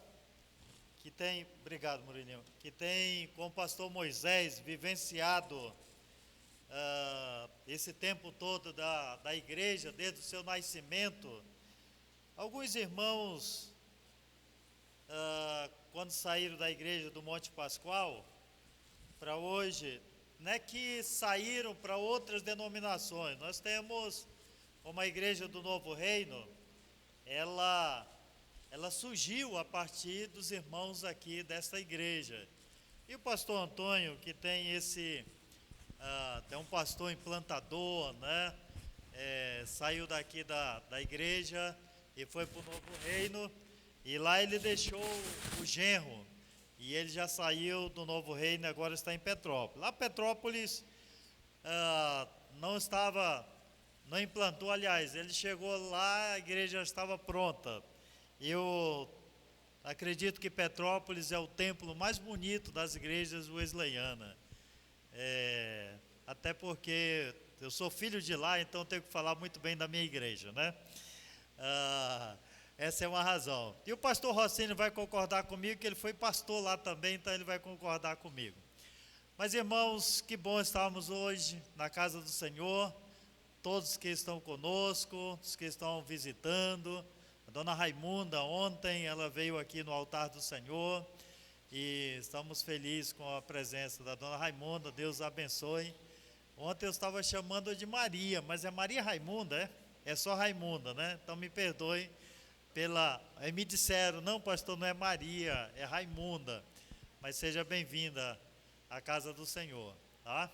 que tem, obrigado Murilinho, que tem com o pastor Moisés vivenciado esse tempo todo da igreja, desde o seu nascimento. Alguns irmãos, quando saíram da igreja do Monte Pascoal, para hoje, não é que saíram para outras denominações. Nós temos uma igreja do Novo Reino, ela surgiu a partir dos irmãos aqui desta igreja. E o pastor Antônio, que tem tem um pastor implantador, né? Saiu daqui da igreja e foi para o Novo Reino, e lá ele deixou o genro, e ele já saiu do Novo Reino e agora está em Petrópolis. Lá Petrópolis não implantou, aliás, ele chegou lá, a igreja já estava pronta. Eu acredito que Petrópolis é o templo mais bonito das igrejas wesleyanas. Até porque eu sou filho de lá, então tenho que falar muito bem da minha igreja, né? Essa é uma razão. E o pastor Rossini vai concordar comigo, que ele foi pastor lá também, então ele vai concordar comigo. Mas, irmãos, que bom estarmos hoje na casa do Senhor, todos que estão conosco, os que estão visitando. A dona Raimunda, ontem, ela veio aqui no altar do Senhor, e estamos felizes com a presença da dona Raimunda, Deus a abençoe. Ontem eu estava chamando de Maria, mas é Maria Raimunda, é só Raimunda, né? Então me perdoe aí me disseram, não pastor, não é Maria, é Raimunda, mas seja bem-vinda à casa do Senhor, tá?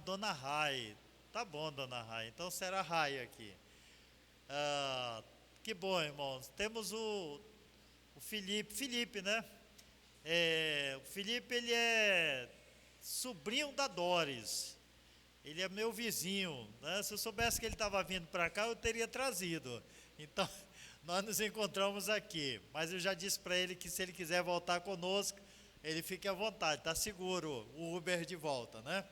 Dona Rai, tá bom, dona Rai, então será Rai aqui. Que bom, irmãos, temos o Felipe, né? O Felipe, ele é sobrinho da Doris, ele é meu vizinho, né? Se eu soubesse que ele estava vindo para cá, eu teria trazido. Então, nós nos encontramos aqui, mas eu já disse para ele que se ele quiser voltar conosco, ele fique à vontade, está seguro o Uber de volta, né?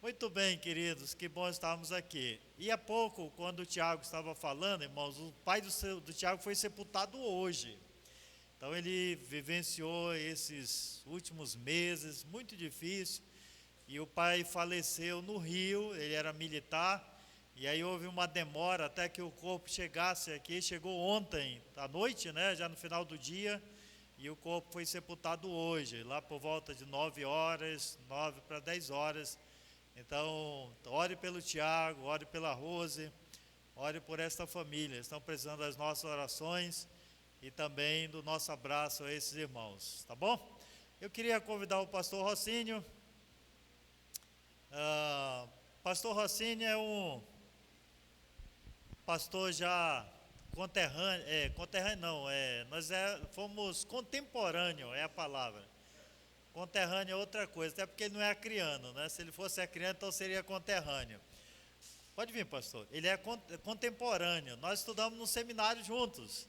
Muito bem, queridos, que bom estarmos aqui. E há pouco, quando o Tiago estava falando, irmãos, o pai do Tiago foi sepultado hoje. Então ele vivenciou esses últimos meses, muito difícil, e o pai faleceu no Rio, ele era militar, e aí houve uma demora até que o corpo chegasse aqui, chegou ontem à noite, né, já no final do dia, e o corpo foi sepultado hoje, lá por volta de 9 horas, 9 para 10 horas. Então, ore pelo Tiago, ore pela Rose, ore por esta família. Estão precisando das nossas orações e também do nosso abraço a esses irmãos, tá bom? Eu queria convidar o pastor Rocinho. Pastor Rocinho é um pastor já conterrâneo não, nós fomos contemporâneo, é a palavra. Conterrâneo é outra coisa, até porque ele não é acriano, né? Se ele fosse acriano, então seria conterrâneo. Pode vir, pastor. Ele é contemporâneo. Nós estudamos no seminário juntos.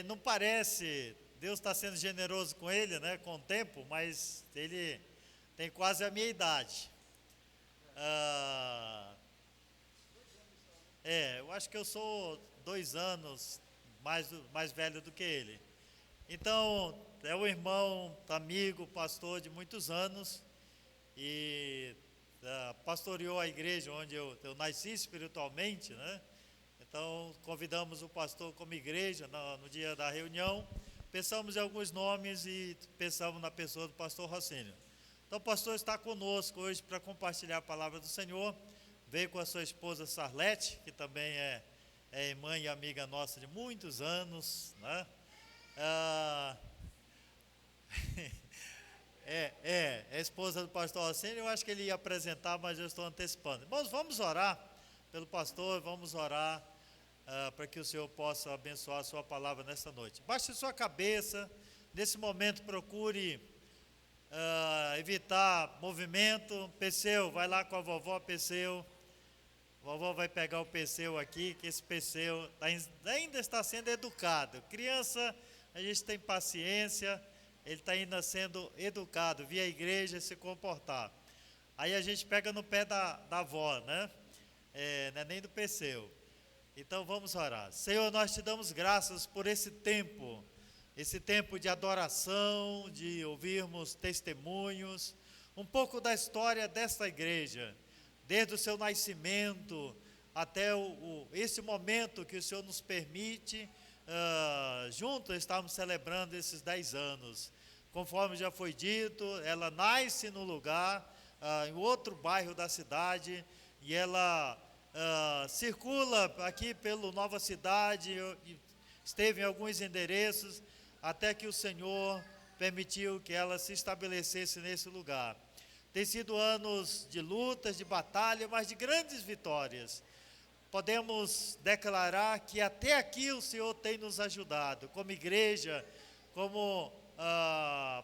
Não parece, Deus está sendo generoso com ele, né? Com o tempo, mas ele tem quase a minha idade. Eu acho que eu sou 2 anos mais velho do que ele. Então, é um irmão, amigo, pastor de muitos anos e pastoreou a igreja onde eu nasci espiritualmente, né? Então, convidamos o pastor como igreja no dia da reunião, pensamos em alguns nomes e pensamos na pessoa do pastor Rocinho. Então, o pastor está conosco hoje para compartilhar a palavra do Senhor. Veio com a sua esposa Sarlete, que também é irmã e amiga nossa de muitos anos, né? É a esposa do pastor Rocinho. Eu acho que ele ia apresentar, mas eu estou antecipando. Irmãos, vamos orar pelo pastor, vamos orar para que o Senhor possa abençoar a sua palavra nesta noite. Baixe sua cabeça, nesse momento procure evitar movimento. Perseu, vai lá com a vovó Perseu. A vovó vai pegar o Perseu aqui, que esse Perseu ainda está sendo educado. Criança, a gente tem paciência, ele está ainda sendo educado, via a igreja se comportar. Aí a gente pega no pé da avó, né? Não é nem do Perseu. Então vamos orar. Senhor, nós te damos graças por esse tempo de adoração, de ouvirmos testemunhos, um pouco da história desta igreja, desde o seu nascimento até esse momento que o Senhor nos permite, juntos estamos celebrando esses 10 anos. Conforme já foi dito, ela nasce no lugar, em outro bairro da cidade, e ela circula aqui pelo Nova Cidade, esteve em alguns endereços, até que o Senhor permitiu que ela se estabelecesse nesse lugar. Tem sido anos de lutas, de batalha, mas de grandes vitórias. Podemos declarar que até aqui o Senhor tem nos ajudado, como igreja, como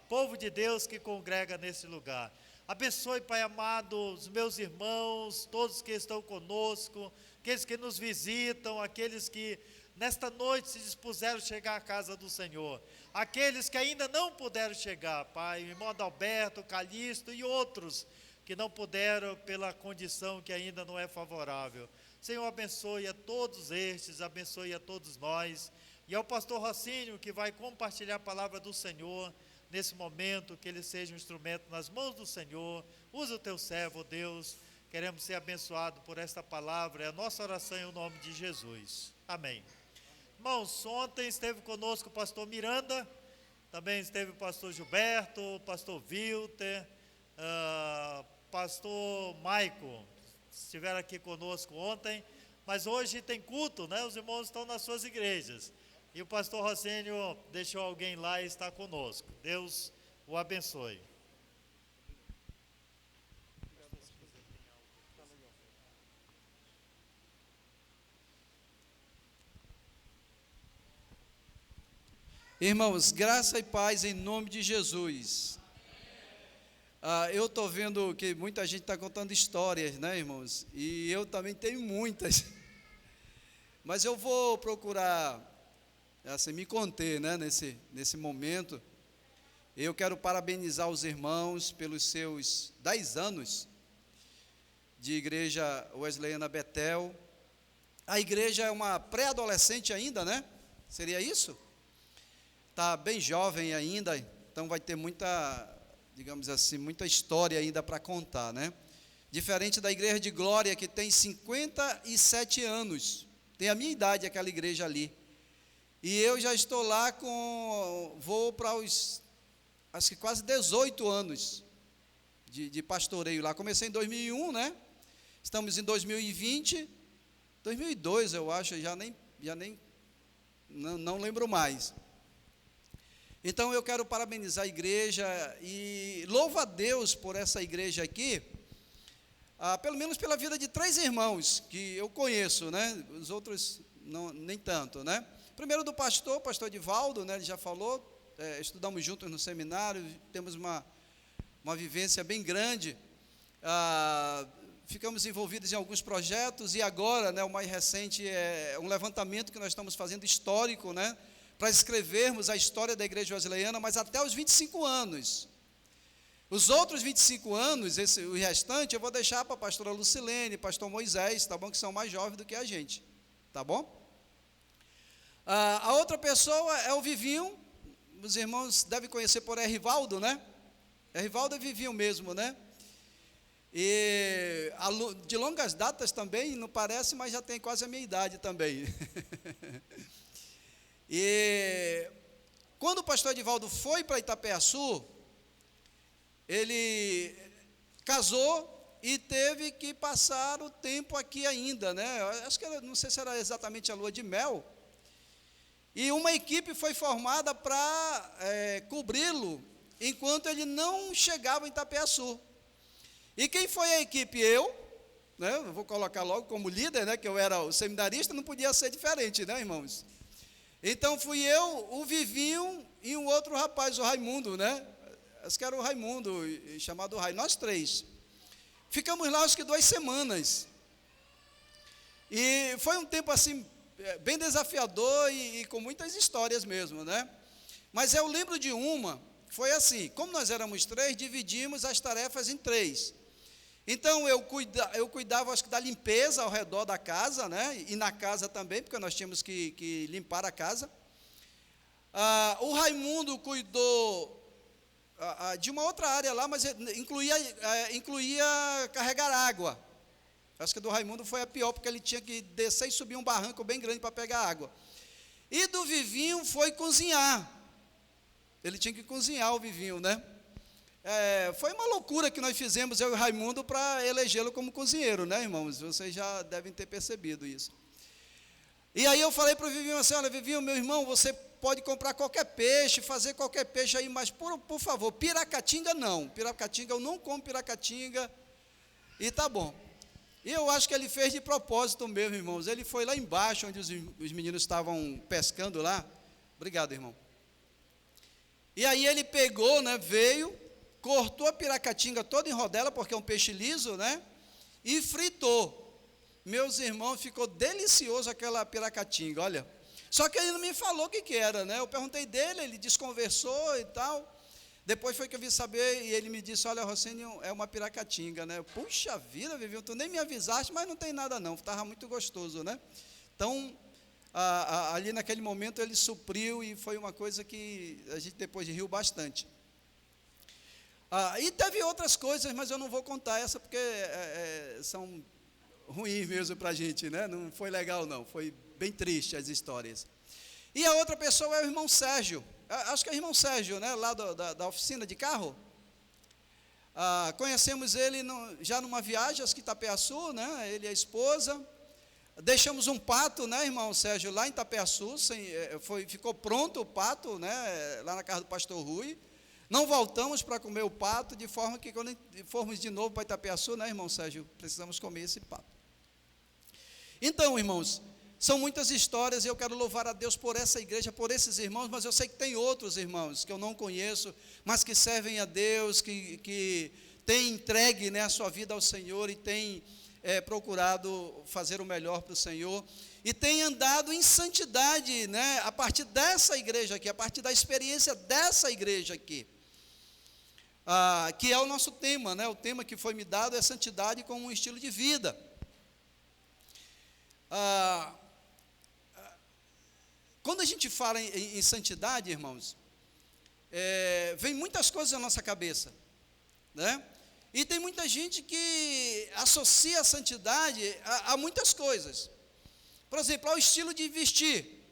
povo de Deus que congrega nesse lugar. Abençoe, Pai amado, os meus irmãos, todos que estão conosco, aqueles que nos visitam, aqueles que nesta noite se dispuseram a chegar à casa do Senhor. Aqueles que ainda não puderam chegar, Pai, o irmão Adalberto, Calixto e outros que não puderam pela condição que ainda não é favorável. Senhor, abençoe a todos estes, abençoe a todos nós. E ao pastor Rocinho, que vai compartilhar a palavra do Senhor, nesse momento, que ele seja um instrumento nas mãos do Senhor. Usa o teu servo, Deus. Queremos ser abençoados por esta palavra. É a nossa oração em nome de Jesus. Amém. Irmãos, ontem esteve conosco o pastor Miranda, também esteve o pastor Gilberto, o pastor Wilter, pastor Maico, estiveram aqui conosco ontem, mas hoje tem culto, né? Os irmãos estão nas suas igrejas, e o pastor Rocinho deixou alguém lá e está conosco. Deus o abençoe. Irmãos, graça e paz em nome de Jesus. Eu estou vendo que muita gente está contando histórias, né, irmãos? E eu também tenho muitas. Mas eu vou procurar assim, me conter, né, nesse momento. Eu quero parabenizar os irmãos pelos seus 10 anos de igreja Wesleyana Betel. A igreja é uma pré-adolescente ainda, né? Seria isso? Está bem jovem ainda, então vai ter muita, digamos assim, muita história ainda para contar, né? Diferente da igreja de Glória, que tem 57 anos, tem a minha idade aquela igreja ali, E eu já estou lá vou para acho que quase 18 anos de pastoreio lá. Comecei em 2001, né? Estamos em 2020, 2002 eu acho, não lembro mais. Então eu quero parabenizar a igreja e louvo a Deus por essa igreja aqui, pelo menos pela vida de 3 irmãos que eu conheço, né? Os outros não, nem tanto, né? Primeiro do pastor Divaldo, né? Ele já falou, estudamos juntos no seminário, temos uma vivência bem grande, ficamos envolvidos em alguns projetos e agora, né, o mais recente é um levantamento que nós estamos fazendo histórico, né? Para escrevermos a história da Igreja Wesleyana, mas até os 25 anos. Os outros 25 anos, o restante, eu vou deixar para a pastora Lucilene, pastor Moisés, tá bom? Que são mais jovens do que a gente, tá bom? A outra pessoa é o Vivinho, os irmãos devem conhecer por Rivaldo, né? Rivaldo é Vivinho mesmo, né? E de longas datas também, não parece, mas já tem quase a minha idade também. E quando o pastor Edivaldo foi para Itapeaçu, ele casou e teve que passar o tempo aqui ainda, né? Acho que não sei se era exatamente a lua de mel. E uma equipe foi formada para cobri-lo enquanto ele não chegava em Itapeaçu. E quem foi a equipe? Eu, né? Eu vou colocar logo como líder, né? Que eu era o seminarista, não podia ser diferente, né, irmãos? Então fui eu, o Vivinho e um outro rapaz, o Raimundo, né? Acho que era o Raimundo, chamado Rai, nós 3. Ficamos lá acho que 2 semanas. E foi um tempo assim, bem desafiador e com muitas histórias mesmo, né? Mas eu lembro de foi assim, como nós éramos 3, dividimos as tarefas em 3. Então eu cuidava acho que da limpeza ao redor da casa, né? E na casa também, porque nós tínhamos que limpar a casa. O Raimundo cuidou de uma outra área lá, mas incluía carregar água. Acho que a do Raimundo foi a pior, porque ele tinha que descer e subir um barranco bem grande para pegar água. E do Vivinho foi cozinhar. Ele tinha que cozinhar, o Vivinho, né? Foi uma loucura que nós fizemos, eu e o Raimundo, para elegê-lo como cozinheiro, né, irmãos? Vocês já devem ter percebido isso. E aí eu falei para o Vivinho assim, olha, Vivinho, meu irmão, você pode comprar qualquer peixe, fazer qualquer peixe aí, mas por favor, piracatinga não. Piracatinga, eu não como piracatinga, e tá bom. E eu acho que ele fez de propósito mesmo, irmãos. Ele foi lá embaixo, onde os meninos estavam pescando lá. Obrigado, irmão. E aí ele pegou, né, veio, cortou a piracatinga toda em rodela, porque é um peixe liso, né? E fritou. Meus irmãos, ficou delicioso aquela piracatinga, olha. Só que ele não me falou o que era, né? Eu perguntei dele, ele desconversou e tal. Depois foi que eu vim saber e ele me disse, olha, Rocínio, é uma piracatinga, né? Puxa vida, Vivinho, tu nem me avisaste, mas não tem nada não, estava muito gostoso, né? Então, ali naquele momento ele supriu e foi uma coisa que a gente depois riu bastante. E teve outras coisas, mas eu não vou contar essa porque são ruins mesmo para a gente, né? Não foi legal não, foi bem triste as histórias. E a outra pessoa é o irmão Sérgio, acho que é o irmão Sérgio, né? Lá da oficina de carro. Conhecemos ele já numa viagem, acho que Itapeaçu, né? Ele e a esposa. Deixamos um pato, né, irmão Sérgio, lá em Itapeaçu, ficou pronto o pato, né? Lá na casa do pastor Rui. Não voltamos para comer o pato, de forma que quando formos de novo para Itapeaçu, né, irmão Sérgio, precisamos comer esse pato. Então, irmãos, são muitas histórias e eu quero louvar a Deus por essa igreja, por esses irmãos, mas eu sei que tem outros irmãos que eu não conheço, mas que servem a Deus, que têm entregue, né, a sua vida ao Senhor e têm procurado fazer o melhor para o Senhor e têm andado em santidade, né, a partir dessa igreja aqui, a partir da experiência dessa igreja aqui. Que é o nosso tema, né? O tema que foi me dado é santidade como um estilo de vida. Quando a gente fala em santidade, irmãos, vem muitas coisas na nossa cabeça, né? E tem muita gente que associa a santidade a muitas coisas. Por exemplo, ao estilo de vestir.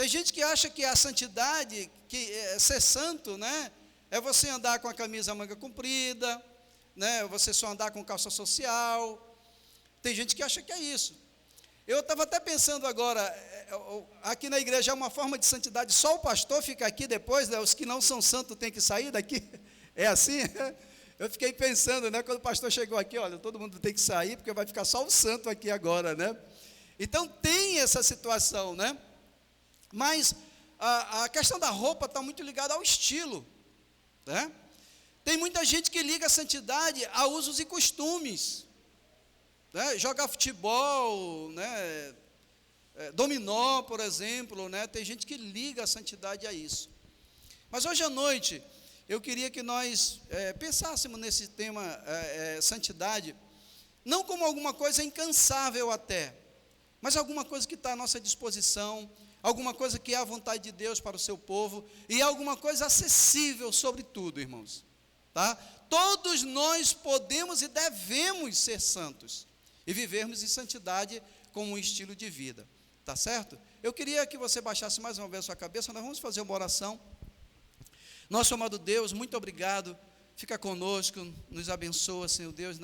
Tem gente que acha que a santidade, que ser santo, né, é você andar com a camisa manga comprida, né, você só andar com calça social. Tem gente que acha que é isso. Eu estava até pensando agora, aqui na igreja é uma forma de santidade, só o pastor fica aqui depois, né, os que não são santos têm que sair daqui, é assim? Eu fiquei pensando, né, quando o pastor chegou aqui, olha, todo mundo tem que sair, porque vai ficar só o santo aqui agora, né? Então tem essa situação, né? Mas a questão da roupa está muito ligada ao estilo, né? Tem muita gente que liga a santidade a usos e costumes, né? Jogar futebol, né? Dominó, por exemplo, né? Tem gente que liga a santidade a isso. Mas hoje à noite eu queria que nós pensássemos nesse tema santidade, não como alguma coisa incansável até, mas alguma coisa que está à nossa disposição, alguma coisa que é a vontade de Deus para o seu povo, e alguma coisa acessível sobre tudo, irmãos, tá? Todos nós podemos e devemos ser santos, e vivermos em santidade como um estilo de vida, tá certo? Eu queria que você baixasse mais uma vez a sua cabeça, nós vamos fazer uma oração. Nosso amado Deus, muito obrigado, fica conosco, nos abençoa, Senhor Deus,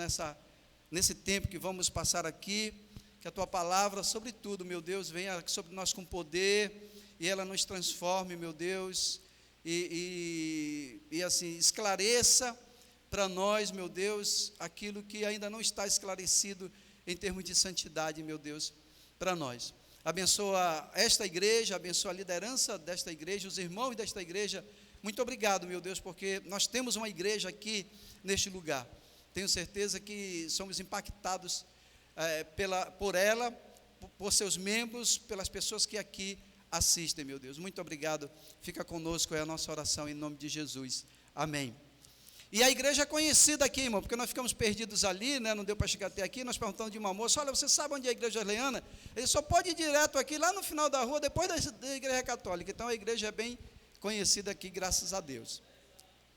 nesse tempo que vamos passar aqui, que a Tua palavra, sobretudo, meu Deus, venha sobre nós com poder, e ela nos transforme, meu Deus, e assim, esclareça para nós, meu Deus, aquilo que ainda não está esclarecido em termos de santidade, meu Deus, para nós. Abençoa esta igreja, abençoa a liderança desta igreja, os irmãos desta igreja. Muito obrigado, meu Deus, porque nós temos uma igreja aqui neste lugar. Tenho certeza que somos impactados por ela, por seus membros, pelas pessoas que aqui assistem, meu Deus. Muito obrigado. Fica conosco, é a nossa oração em nome de Jesus. Amém. E a igreja é conhecida aqui, irmão, porque nós ficamos perdidos ali, né? Não deu para chegar até aqui. Nós perguntamos de uma moça: olha, você sabe onde é a igreja Arleana? Ele só pode ir direto aqui, lá no final da rua, depois da igreja católica. Então a igreja é bem conhecida aqui, graças a Deus.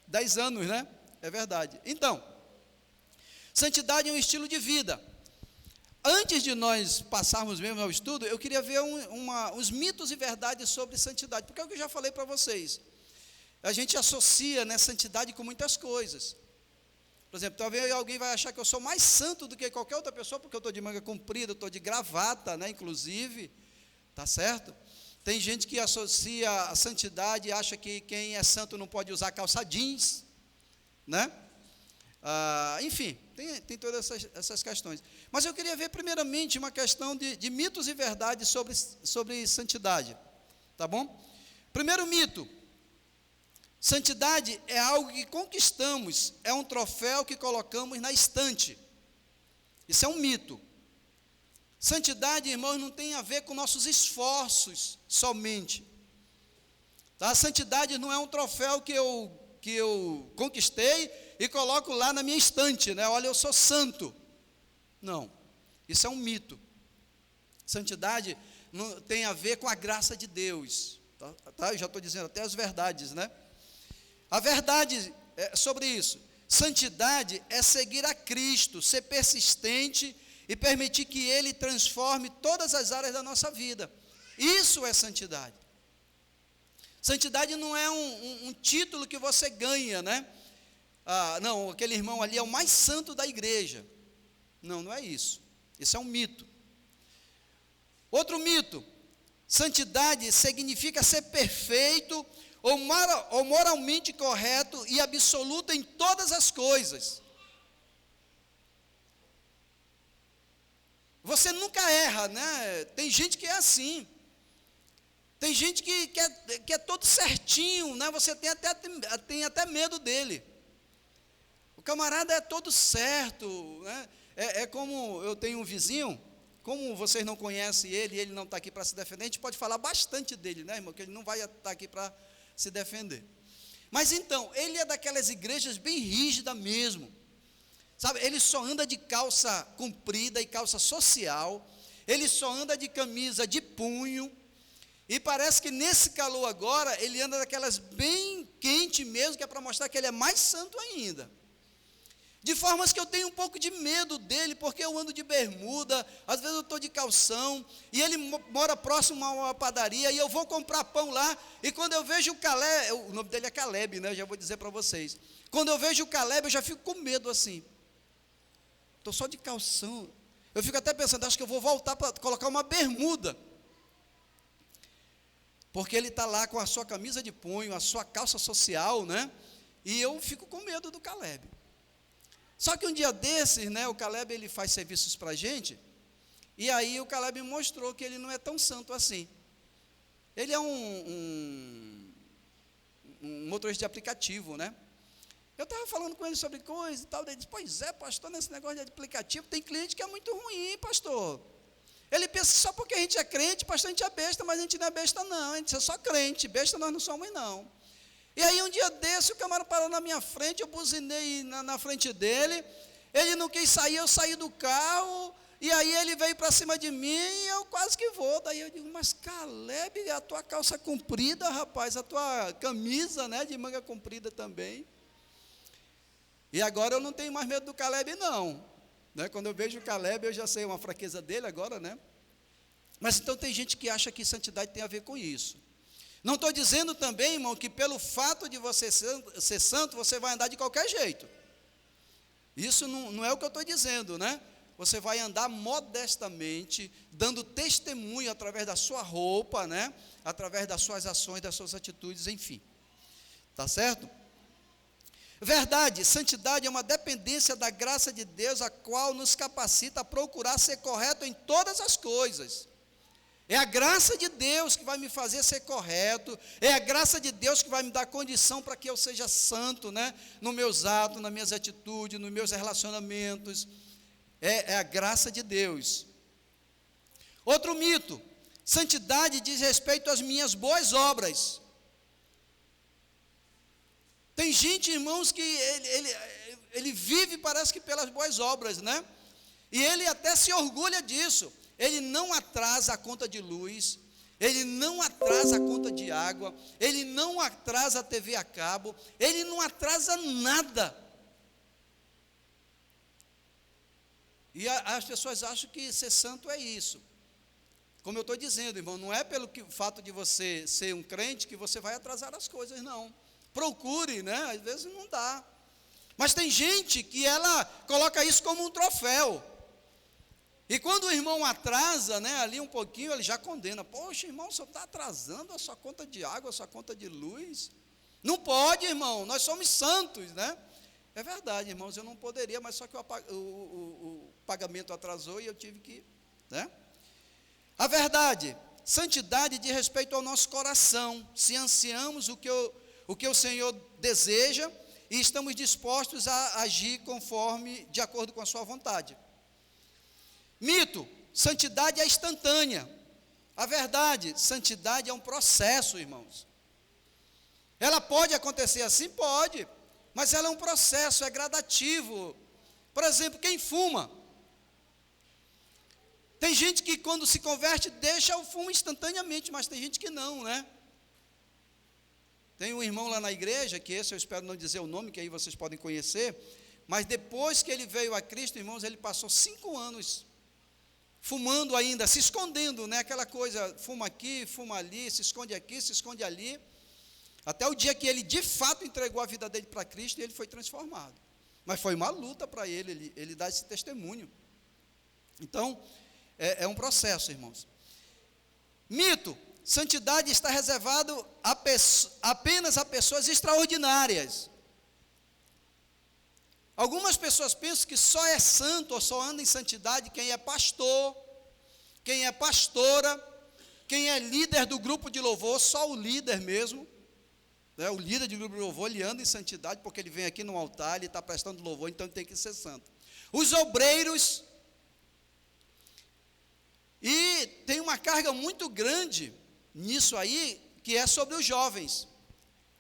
10 anos, né? É verdade. Então, santidade é um estilo de vida. Antes de nós passarmos mesmo ao estudo, eu queria ver uns mitos e verdades sobre santidade, porque é o que eu já falei para vocês. A gente associa, né, santidade com muitas coisas. Por exemplo, talvez alguém vai achar que eu sou mais santo do que qualquer outra pessoa, porque eu estou de manga comprida, eu estou de gravata, né, inclusive, tá certo? Tem gente que associa a santidade e acha que quem é santo não pode usar calça jeans, né? Enfim, tem todas essas questões. Mas eu queria ver primeiramente uma questão de mitos e verdades sobre santidade, tá bom? Primeiro mito: santidade é algo que conquistamos, é um troféu que colocamos na estante. Isso é um mito. Santidade, irmãos, não tem a ver com nossos esforços somente, tá? Santidade não é um troféu que eu conquistei e coloco lá na minha estante, né? Olha, eu sou santo. Não, isso é um mito. Santidade não tem a ver com a graça de Deus, tá? Eu já estou dizendo até as verdades, né? A verdade sobre isso: santidade é seguir a Cristo, ser persistente e permitir que Ele transforme todas as áreas da nossa vida. Isso é santidade. Santidade não é um título que você ganha, né? Não, aquele irmão ali é o mais santo da igreja. Não, não é isso. Isso é um mito. Outro mito: santidade significa ser perfeito ou moralmente correto e absoluto em todas as coisas. Você nunca erra, né? Tem gente que é assim. Tem gente que é todo certinho, né? Você tem até medo dele. O camarada é todo certo, né? É como eu tenho um vizinho, como vocês não conhecem ele e ele não está aqui para se defender, a gente pode falar bastante dele, né, irmão? Que ele não vai estar aqui para se defender. Mas então, ele é daquelas igrejas bem rígidas mesmo. Sabe, ele só anda de calça comprida e calça social, ele só anda de camisa de punho, e parece que nesse calor agora, ele anda daquelas bem quente mesmo, que é para mostrar que ele é mais santo ainda. De formas que eu tenho um pouco de medo dele, porque eu ando de bermuda, às vezes eu estou de calção, e ele mora próximo a uma padaria, e eu vou comprar pão lá, e quando eu vejo o Caleb, o nome dele é Caleb, né? Eu já vou dizer para vocês. Quando eu vejo o Caleb, eu já fico com medo assim. Estou só de calção. Eu fico até pensando, acho que eu vou voltar para colocar uma bermuda. Porque ele está lá com a sua camisa de punho, a sua calça social, né? E eu fico com medo do Caleb. Só que um dia desses, né, o Caleb ele faz serviços para a gente, e aí o Caleb me mostrou que ele não é tão santo assim. Ele é um motorista de aplicativo, né? Eu estava falando com ele sobre coisa e tal, ele disse, pois é, pastor, nesse negócio de aplicativo, tem cliente que é muito ruim, pastor. Ele pensa, só porque a gente é crente, pastor, a gente é besta, mas a gente não é besta não, a gente é só crente, besta nós não somos não. E aí um dia desse, o camarada parou na minha frente, eu buzinei na frente dele, ele não quis sair, eu saí do carro, e aí ele veio para cima de mim, e eu quase que vou. Daí eu digo, mas Caleb, a tua calça comprida, rapaz, a tua camisa, né, de manga comprida também. E agora eu não tenho mais medo do Caleb não, né? Quando eu vejo o Caleb, eu já sei uma fraqueza dele agora, né? Mas então tem gente que acha que santidade tem a ver com isso. Não estou dizendo também, irmão, que pelo fato de você ser santo, você vai andar de qualquer jeito. Isso não é o que eu estou dizendo, né? Você vai andar modestamente, dando testemunho através da sua roupa, né? Através das suas ações, das suas atitudes, enfim. Tá certo? Verdade, santidade é uma dependência da graça de Deus, a qual nos capacita a procurar ser correto em todas as coisas. É a graça de Deus que vai me fazer ser correto, é a graça de Deus que vai me dar condição para que eu seja santo, né? Nos meus atos, nas minhas atitudes, nos meus relacionamentos. É a graça de Deus. Outro mito, santidade diz respeito às minhas boas obras. Tem gente, irmãos, que ele vive, parece que pelas boas obras, né? E ele até se orgulha disso. Ele não atrasa a conta de luz, ele não atrasa a conta de água, ele não atrasa a TV a cabo, ele não atrasa nada. E as pessoas acham que ser santo é isso. Como eu estou dizendo, irmão, não é pelo fato de você ser um crente que você vai atrasar as coisas, não. Procure, né? Às vezes não dá. Mas tem gente que ela coloca isso como um troféu. E quando o irmão atrasa, né, ali um pouquinho, ele já condena. Poxa, irmão, o senhor está atrasando a sua conta de água, a sua conta de luz. Não pode, irmão, nós somos santos, né? É verdade, irmãos, eu não poderia, mas só que o pagamento atrasou e eu tive que, né? A verdade, santidade diz respeito ao nosso coração, se ansiamos o que o Senhor deseja e estamos dispostos a agir de acordo com a sua vontade. Mito, santidade é instantânea. A verdade, santidade é um processo, irmãos. Ela pode acontecer assim? Pode, mas ela é um processo, é gradativo. Por exemplo, quem fuma. Tem gente que quando se converte deixa o fumo instantaneamente, mas tem gente que não, né? Tem um irmão lá na igreja, que esse eu espero não dizer o nome, que aí vocês podem conhecer, mas depois que ele veio a Cristo, irmãos, ele passou 5 anos fumando ainda, se escondendo, né? Aquela coisa, fuma aqui, fuma ali, se esconde aqui, se esconde ali, até o dia que ele de fato entregou a vida dele para Cristo e ele foi transformado. Mas foi uma luta para ele dar esse testemunho. Então, é um processo, irmãos. Mito, santidade está reservado apenas a pessoas extraordinárias. Algumas pessoas pensam que só é santo ou só anda em santidade quem é pastor, quem é pastora, quem é líder do grupo de louvor, só o líder mesmo, né? O líder de grupo de louvor, ele anda em santidade porque ele vem aqui no altar, ele está prestando louvor, então ele tem que ser santo. Os obreiros, e tem uma carga muito grande nisso aí, que é sobre os jovens,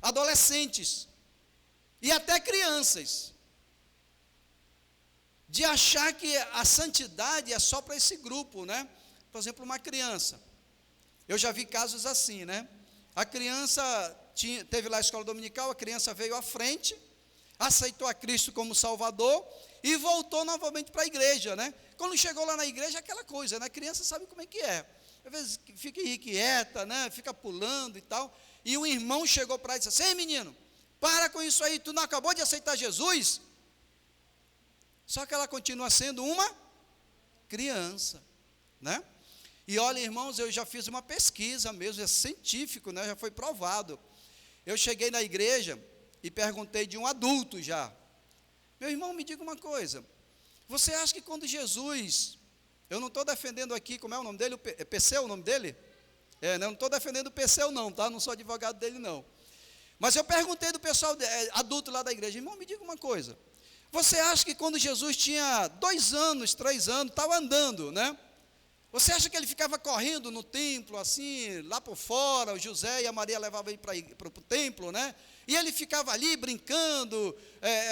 adolescentes e até crianças, de achar que a santidade é só para esse grupo, né? Por exemplo, uma criança. Eu já vi casos assim, né? A criança teve lá a escola dominical, a criança veio à frente, aceitou a Cristo como Salvador e voltou novamente para a igreja, né? Quando chegou lá na igreja, aquela coisa, né? A criança sabe como é que é. Às vezes fica irrequieta, né? Fica pulando e tal. E um irmão chegou para ele e disse assim: ei, menino, para com isso aí, tu não acabou de aceitar Jesus? Só que ela continua sendo uma criança, né? E olha, irmãos, eu já fiz uma pesquisa mesmo, é científico, né? Já foi provado. Eu cheguei na igreja e perguntei de um adulto já: meu irmão, me diga uma coisa, você acha que quando Jesus, eu não estou defendendo aqui, como é o nome dele? É Perseu o nome dele? Não estou defendendo o Perseu não, tá? Não sou advogado dele não. Mas eu perguntei do pessoal adulto lá da igreja: irmão, me diga uma coisa, você acha que quando Jesus tinha 2 anos, 3 anos, estava andando, né? Você acha que ele ficava correndo no templo, assim, lá por fora, o José e a Maria levavam ele para o templo, né? E ele ficava ali brincando,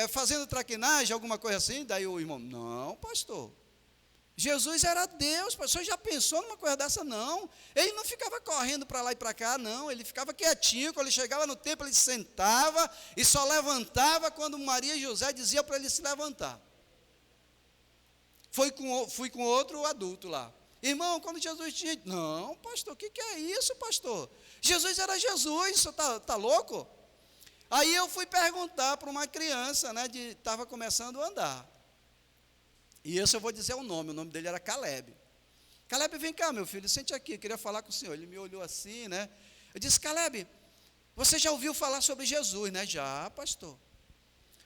fazendo traquinagem, alguma coisa assim? Daí o irmão: não, pastor, Jesus era Deus, pastor, já pensou numa coisa dessa? Não, ele não ficava correndo para lá e para cá, não, ele ficava quietinho. Quando ele chegava no templo, ele sentava e só levantava quando Maria e José diziam para ele se levantar. Fui com outro adulto lá: irmão, quando Jesus tinha... não, pastor, o que é isso, pastor? Jesus era Jesus, você está louco? Aí eu fui perguntar para uma criança, né, estava começando a andar. E esse eu vou dizer o nome dele era Caleb. Caleb, vem cá, meu filho, sente aqui, eu queria falar com o senhor. Ele me olhou assim, né? Eu disse: Caleb, você já ouviu falar sobre Jesus, né? Já, pastor.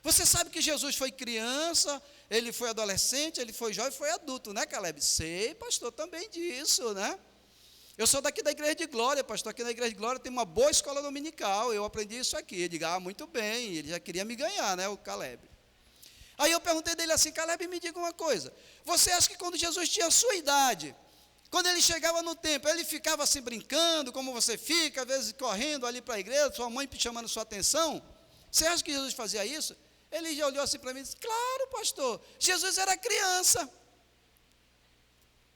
Você sabe que Jesus foi criança, ele foi adolescente, ele foi jovem, foi adulto, né, Caleb? Sei, pastor, também disso, né? Eu sou daqui da Igreja de Glória, pastor. Aqui na Igreja de Glória tem uma boa escola dominical, eu aprendi isso aqui. Ele disse: muito bem, ele já queria me ganhar, né, o Caleb. Aí eu perguntei dele assim: Caleb, me diga uma coisa, você acha que quando Jesus tinha a sua idade, quando ele chegava no templo, ele ficava assim brincando, como você fica, às vezes correndo ali para a igreja, sua mãe chamando sua atenção? Você acha que Jesus fazia isso? Ele já olhou assim para mim e disse: claro, pastor, Jesus era criança.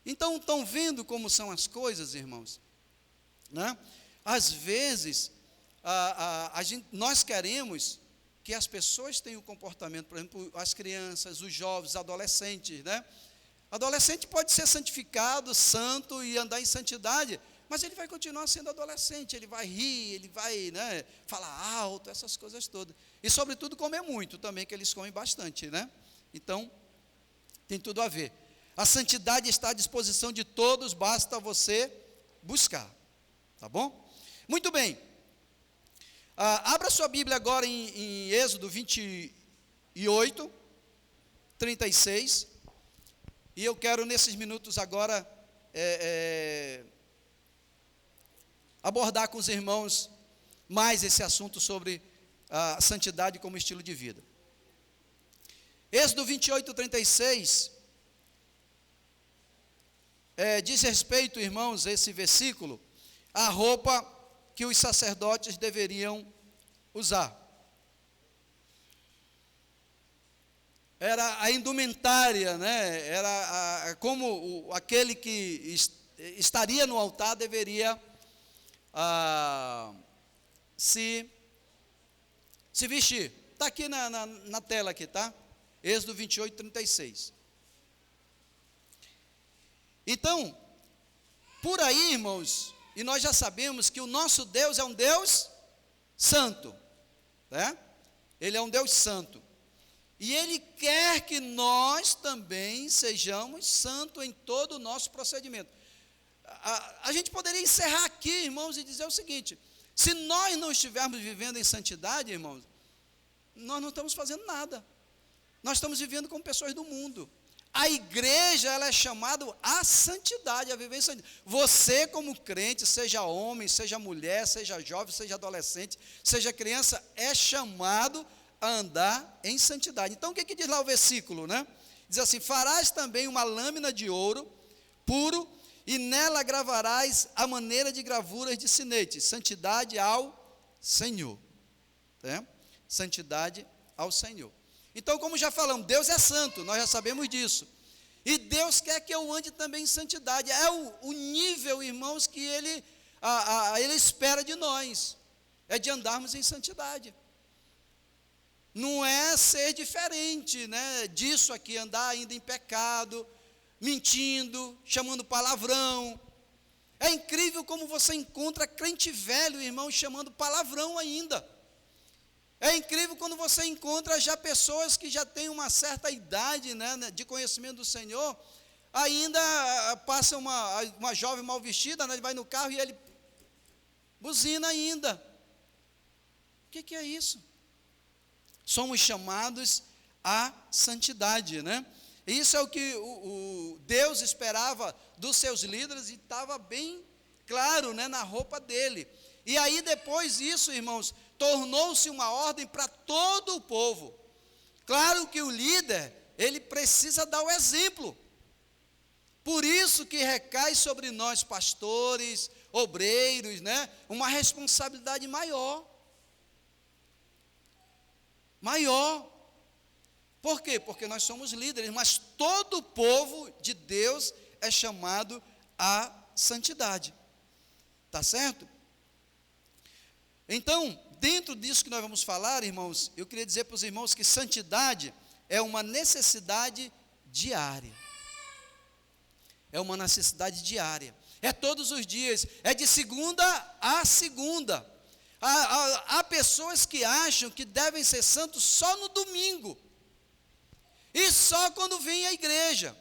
Então, estão vendo como são as coisas, irmãos? Né? Às vezes, nós queremos que as pessoas tenham um comportamento, por exemplo, as crianças, os jovens, os adolescentes, né? Adolescente pode ser santificado, santo e andar em santidade, mas ele vai continuar sendo adolescente, ele vai rir, ele vai, né, falar alto, essas coisas todas. E, sobretudo, comer muito também, que eles comem bastante, né? Então, tem tudo a ver. A santidade está à disposição de todos, basta você buscar, tá bom? Muito bem. Abra sua Bíblia agora em Êxodo 28, 36. E eu quero, nesses minutos agora, abordar com os irmãos mais esse assunto sobre a santidade como estilo de vida. Êxodo 28, 36, diz respeito, irmãos, esse versículo, à roupa que os sacerdotes deveriam usar. Era a indumentária, né? Era como aquele que estaria no altar deveria se vestir. Está aqui na tela aqui, tá? Êxodo 28, 36. Então, por aí, irmãos, e nós já sabemos que o nosso Deus é um Deus santo, né? Ele é um Deus santo. E Ele quer que nós também sejamos santos em todo o nosso procedimento. A gente poderia encerrar aqui, irmãos, e dizer o seguinte: se nós não estivermos vivendo em santidade, irmãos, nós não estamos fazendo nada. Nós estamos vivendo como pessoas do mundo. A igreja, ela é chamada à santidade, a viver em santidade. Você, como crente, seja homem, seja mulher, seja jovem, seja adolescente, seja criança, é chamado a andar em santidade. Então, o que diz lá o versículo, né? Diz assim: farás também uma lâmina de ouro puro, e nela gravarás a maneira de gravuras de sinete, santidade ao Senhor. Né? Santidade ao Senhor. Então, como já falamos, Deus é santo, nós já sabemos disso. E Deus quer que eu ande também em santidade. É o nível, irmãos, que Ele espera de nós. É de andarmos em santidade. não é ser diferente, né, disso aqui, andar ainda em pecado, mentindo, chamando palavrão. É incrível como você encontra crente velho, irmão, chamando palavrão ainda. É incrível quando você encontra já pessoas que já têm uma certa idade, né, de conhecimento do Senhor, ainda passa uma jovem mal vestida, né, ele vai no carro e ele buzina ainda. O que é isso? Somos chamados à santidade, né? Isso é o que o Deus esperava dos seus líderes e estava bem claro, né, na roupa dele. E aí depois isso, irmãos, tornou-se uma ordem para todo o povo. Claro que o líder, ele precisa dar o exemplo. Por isso que recai sobre nós, pastores, obreiros, né, uma responsabilidade maior. Maior. Por quê? Porque nós somos líderes, mas todo o povo de Deus é chamado à santidade. Tá certo? Então, dentro disso que nós vamos falar, irmãos, eu queria dizer para os irmãos que santidade é uma necessidade diária. É uma necessidade diária. É todos os dias, é de segunda a segunda. Há pessoas que acham que devem ser santos só no domingo. E só quando vem à igreja.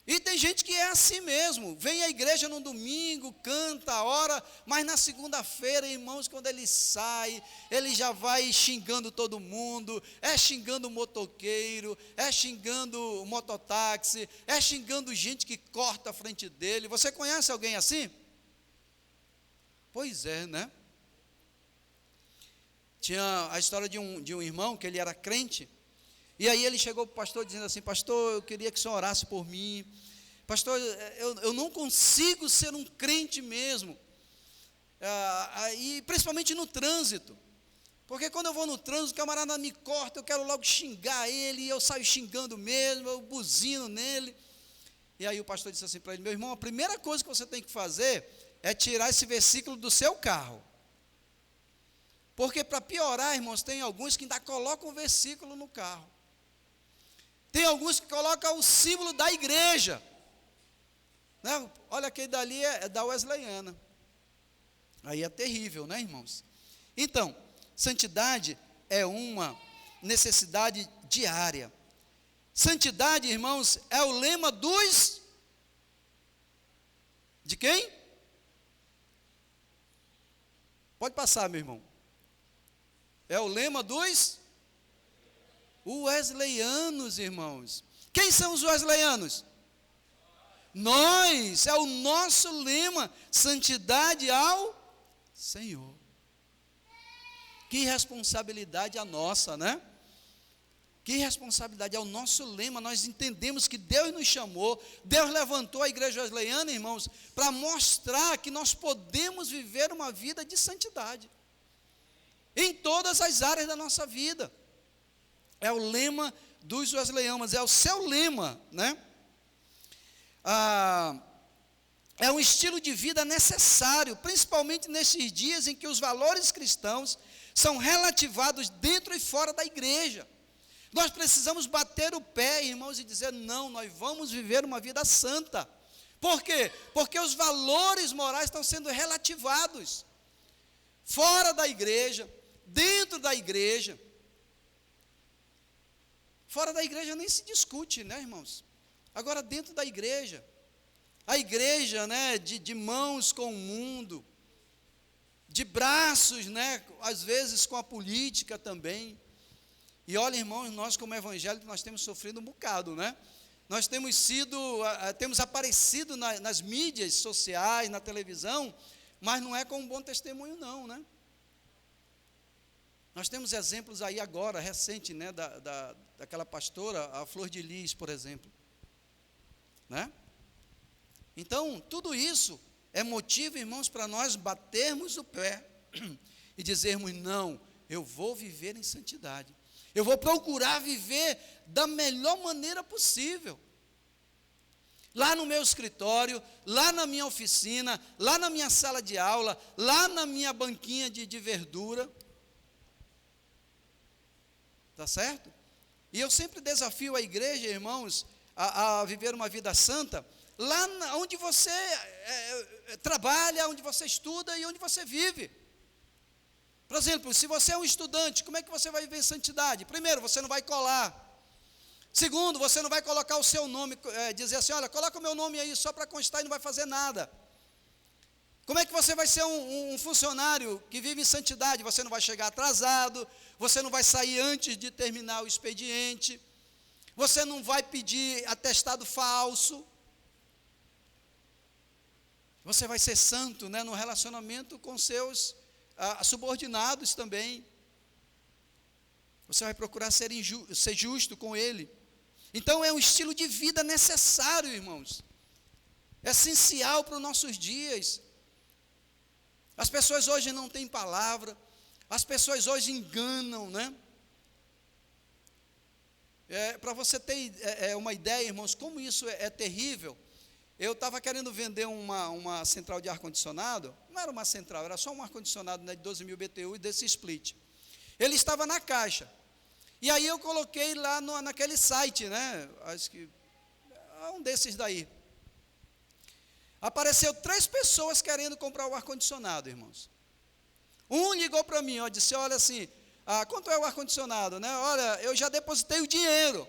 E tem gente que é assim mesmo, vem à igreja no domingo, canta, ora, mas na segunda-feira, irmãos, quando ele sai, ele já vai xingando todo mundo, é xingando o motoqueiro, é xingando o mototáxi, é xingando gente que corta a frente dele. Você conhece alguém assim? Pois é, né? Tinha a história de um irmão, que ele era crente, e aí ele chegou para o pastor dizendo assim: pastor, eu queria que o senhor orasse por mim. Pastor, eu não consigo ser um crente mesmo. E principalmente no trânsito. Porque quando eu vou no trânsito, o camarada me corta, eu quero logo xingar ele, e eu saio xingando mesmo, eu buzino nele. E aí o pastor disse assim para ele: meu irmão, a primeira coisa que você tem que fazer é tirar esse versículo do seu carro. Porque para piorar, irmãos, tem alguns que ainda colocam o versículo no carro. Tem alguns que colocam o símbolo da igreja. Né? Olha, aquele dali é da Wesleyana. Aí é terrível, né, irmãos? Então, santidade é uma necessidade diária. Santidade, irmãos, é o lema dos... De quem? Pode passar, meu irmão. É o lema dos wesleyanos, irmãos. Quem são os wesleyanos? Nós, é o nosso lema, santidade ao Senhor. Que responsabilidade a nossa, né? Que responsabilidade, é o nosso lema. Nós entendemos que Deus nos chamou, Deus levantou a igreja wesleyana, irmãos, para mostrar que nós podemos viver uma vida de santidade em todas as áreas da nossa vida. É o lema dos wesleyanos, é o seu lema, né? É um estilo de vida necessário, principalmente nesses dias em que os valores cristãos são relativados dentro e fora da igreja. Nós precisamos bater o pé, irmãos, e dizer: não, nós vamos viver uma vida santa. Por quê? Porque os valores morais estão sendo relativados fora da igreja, dentro da igreja. Fora da igreja nem se discute, né, irmãos? Agora, dentro da igreja, a igreja, né, de mãos com o mundo, de braços, né, às vezes com a política também. E olha, irmãos, nós como evangélicos, nós temos sofrido um bocado, né? Nós temos aparecido nas mídias sociais, na televisão, mas não é com um bom testemunho não, né? Nós temos exemplos aí agora, recente, né, daquela pastora, a Flor de Lis, por exemplo. Né? Então, tudo isso é motivo, irmãos, para nós batermos o pé e dizermos: não, eu vou viver em santidade. Eu vou procurar viver da melhor maneira possível. Lá no meu escritório, lá na minha oficina, lá na minha sala de aula, lá na minha banquinha de verdura. Tá certo? E eu sempre desafio a igreja, irmãos, a viver uma vida santa, lá onde você trabalha, onde você estuda e onde você vive. Por exemplo, se você é um estudante, como é que você vai viver em santidade? Primeiro, você não vai colar. Segundo, você não vai colocar o seu nome, dizer assim, olha, coloca o meu nome aí só para constar e não vai fazer nada. Como é que você vai ser um funcionário que vive em santidade? Você não vai chegar atrasado, você não vai sair antes de terminar o expediente, você não vai pedir atestado falso. Você vai ser santo, né, no relacionamento com seus subordinados também. Você vai procurar ser justo com ele. Então é um estilo de vida necessário, irmãos. Essencial para os nossos dias. As pessoas hoje não têm palavra. As pessoas hoje enganam, né? Para você ter uma ideia, irmãos, como isso é terrível. Eu estava querendo vender uma central de ar-condicionado. Não era uma central, era só um ar-condicionado, né, de 12.000 BTU e desse split. Ele estava na caixa. E aí eu coloquei lá naquele site, né? Acho que um desses daí. Apareceu 3 pessoas querendo comprar o ar-condicionado, irmãos. Um ligou para mim, disse, olha assim, quanto é o ar-condicionado, né? Olha, eu já depositei o dinheiro.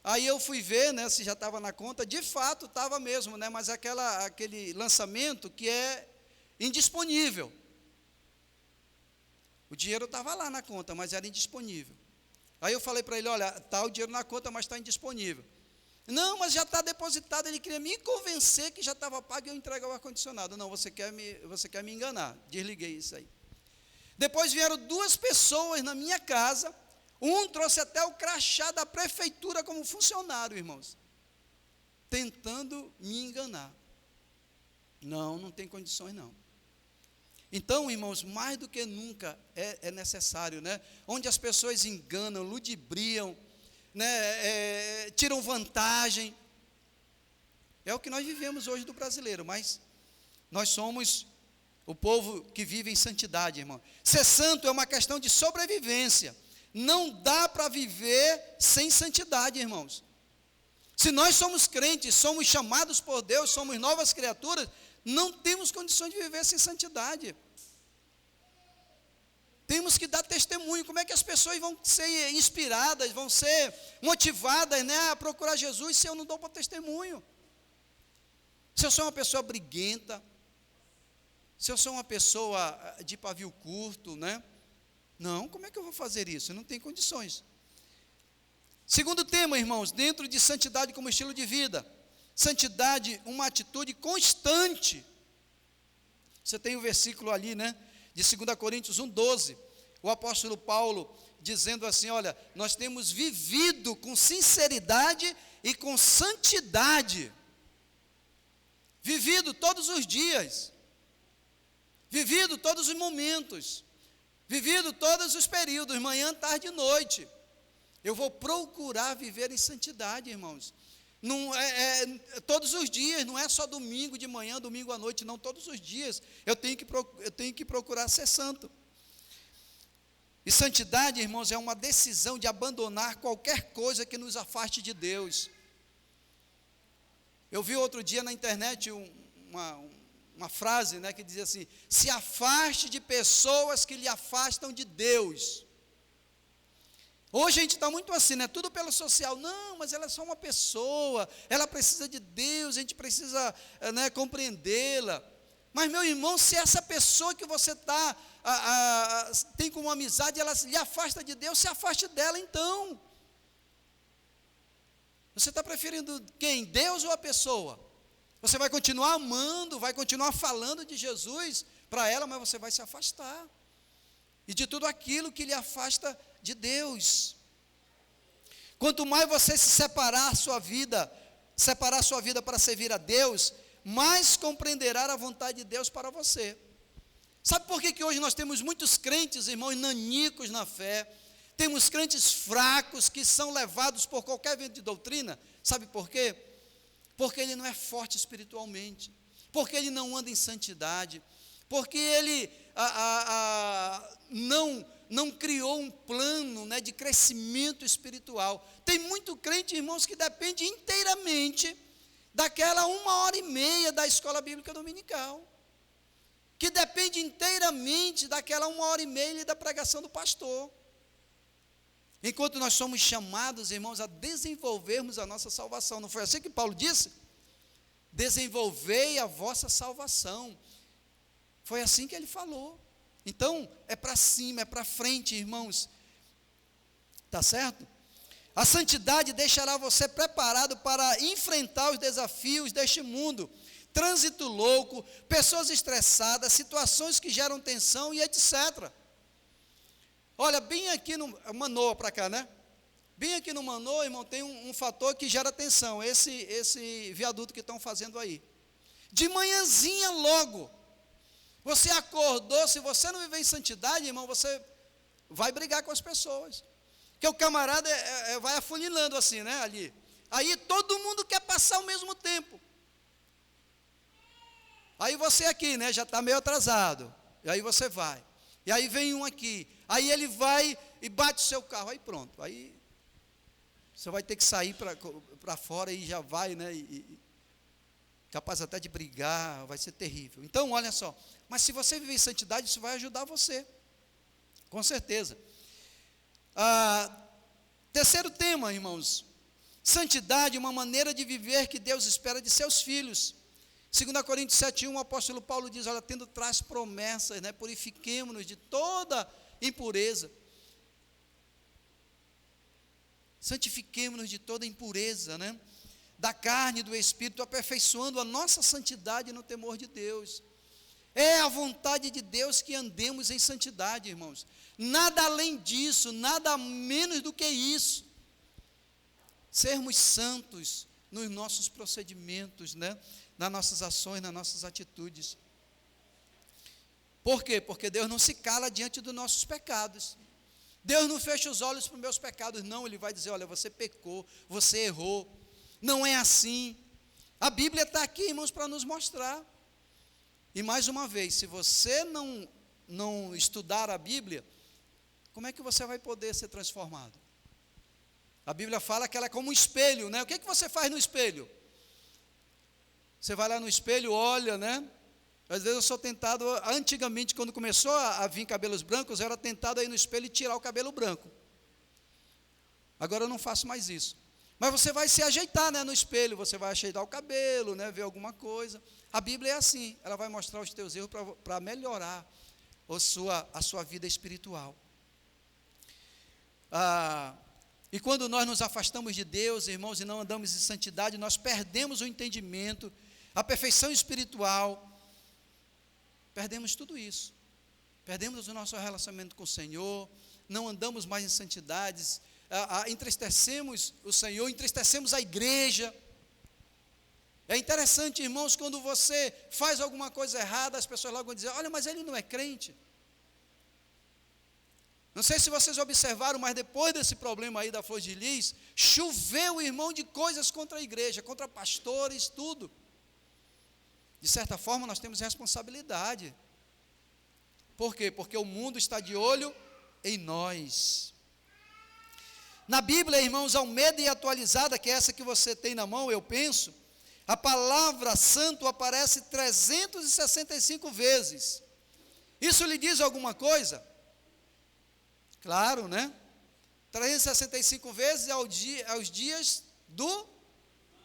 Aí eu fui ver, né, se já estava na conta. De fato estava mesmo, né? Mas aquele lançamento que é indisponível. O dinheiro estava lá na conta, mas era indisponível. Aí eu falei para ele, olha, está o dinheiro na conta, mas está indisponível. Não, mas já está depositado. Ele queria me convencer que já estava pago e eu entregar o ar-condicionado. Não, você quer me enganar. Desliguei isso aí. Depois vieram 2 pessoas na minha casa. Um trouxe até o crachá da prefeitura como funcionário, irmãos. Tentando me enganar. Não tem condições não. Então, irmãos, mais do que nunca é necessário, né? Onde as pessoas enganam, ludibriam, né, tiram vantagem. É o que nós vivemos hoje do brasileiro, mas nós somos o povo que vive em santidade, irmão. Ser santo é uma questão de sobrevivência. Não dá para viver sem santidade, irmãos. Se nós somos crentes, somos chamados por Deus, somos novas criaturas, não temos condições de viver sem santidade. Temos que dar testemunho. Como é que as pessoas vão ser inspiradas, vão ser motivadas, né, a procurar Jesus se eu não dou testemunho? Se eu sou uma pessoa briguenta, se eu sou uma pessoa de pavio curto, né? Não, como é que eu vou fazer isso? Não tem condições. Segundo tema, irmãos, dentro de santidade como estilo de vida. Santidade, uma atitude constante. Você tem o versículo ali, né? De 2 Coríntios 1:12, o apóstolo Paulo dizendo assim, olha, nós temos vivido com sinceridade e com santidade, vivido todos os dias, vivido todos os momentos, vivido todos os períodos, manhã, tarde e noite. Eu vou procurar viver em santidade, irmãos. Não todos os dias, não é só domingo de manhã, domingo à noite, não, todos os dias eu tenho que procurar ser santo. E santidade, irmãos, é uma decisão de abandonar qualquer coisa que nos afaste de Deus. Eu vi outro dia na internet uma frase, né, que dizia assim, se afaste de pessoas que lhe afastam de Deus. Hoje a gente está muito assim, né? Tudo pelo social. Não, mas ela é só uma pessoa, ela precisa de Deus, a gente precisa, né, compreendê-la. Mas, meu irmão, se essa pessoa que você tem como amizade, ela lhe afasta de Deus, se afaste dela então. Você está preferindo quem? Deus ou a pessoa? Você vai continuar amando, vai continuar falando de Jesus para ela, mas você vai se afastar. E de tudo aquilo que lhe afasta de Deus. Quanto mais você se separar a sua vida para servir a Deus, mais compreenderá a vontade de Deus para você. Sabe por que hoje nós temos muitos crentes, irmãos, nanicos na fé? Temos crentes fracos que são levados por qualquer vento de doutrina? Sabe por quê? Porque ele não é forte espiritualmente, porque ele não anda em santidade, porque ele não não criou um plano, né, de crescimento espiritual. Tem muito crente, irmãos, que depende inteiramente daquela 1h30 da escola bíblica dominical, que depende inteiramente daquela 1h30 da pregação do pastor. Enquanto nós somos chamados, irmãos, a desenvolvermos a nossa salvação. Não foi assim que Paulo disse? Desenvolvei a vossa salvação. Foi assim que ele falou. Então, é para cima, é para frente, irmãos. Tá certo? A santidade deixará você preparado para enfrentar os desafios deste mundo. Trânsito louco, pessoas estressadas, situações que geram tensão e etc. Olha, bem aqui no Manoa para cá, né? Bem aqui no Manoa, irmão, tem um fator que gera tensão, esse viaduto que estão fazendo aí. De manhãzinha logo, você acordou, se você não viver em santidade, irmão, você vai brigar com as pessoas. Porque o camarada vai afunilando assim, né, ali. Aí todo mundo quer passar ao mesmo tempo. Aí você aqui, né, já está meio atrasado. E aí você vai. E aí vem um aqui. Aí ele vai e bate o seu carro. Aí pronto. Aí você vai ter que sair para fora e já vai, né, capaz até de brigar, vai ser terrível. Então, olha só. Mas se você viver em santidade, isso vai ajudar você. Com certeza. Terceiro tema, irmãos. Santidade, uma maneira de viver que Deus espera de seus filhos. 2 Coríntios 7:1, o apóstolo Paulo diz, olha, tendo traz promessas, né, purifiquemo-nos de toda impureza. Santifiquemo-nos de toda impureza, né, da carne e do espírito, aperfeiçoando a nossa santidade no temor de Deus. É a vontade de Deus que andemos em santidade, irmãos. Nada além disso, nada menos do que isso. Sermos santos nos nossos procedimentos, né? Nas nossas ações, nas nossas atitudes. Por quê? Porque Deus não se cala diante dos nossos pecados. Deus não fecha os olhos para os meus pecados, não. Ele vai dizer, olha, você pecou, você errou. Não é assim. A Bíblia está aqui, irmãos, para nos mostrar. E mais uma vez, se você não estudar a Bíblia, como é que você vai poder ser transformado? A Bíblia fala que ela é como um espelho, né? O que é que você faz no espelho? Você vai lá no espelho, olha, né? Às vezes eu sou tentado, antigamente, quando começou a vir cabelos brancos, eu era tentado a ir no espelho e tirar o cabelo branco. Agora eu não faço mais isso. Mas você vai se ajeitar, né, no espelho, você vai ajeitar o cabelo, né, ver alguma coisa. A Bíblia é assim, ela vai mostrar os teus erros para melhorar a sua vida espiritual. E quando nós nos afastamos de Deus, irmãos, e não andamos em santidade, nós perdemos o entendimento, a perfeição espiritual, perdemos tudo isso. Perdemos o nosso relacionamento com o Senhor, não andamos mais em santidades, entristecemos o Senhor, entristecemos a igreja. É interessante, irmãos, quando você faz alguma coisa errada, as pessoas logo vão dizer, olha, mas ele não é crente. Não sei se vocês observaram, mas depois desse problema aí da Flor de Lis, choveu, irmão, de coisas contra a igreja, contra pastores, tudo. De certa forma, nós temos responsabilidade. Por quê? Porque o mundo está de olho em nós. Na Bíblia, irmãos, Almeida e atualizada, que é essa que você tem na mão, eu penso, a palavra santo aparece 365 vezes. Isso lhe diz alguma coisa? Claro, né? 365 vezes aos dias do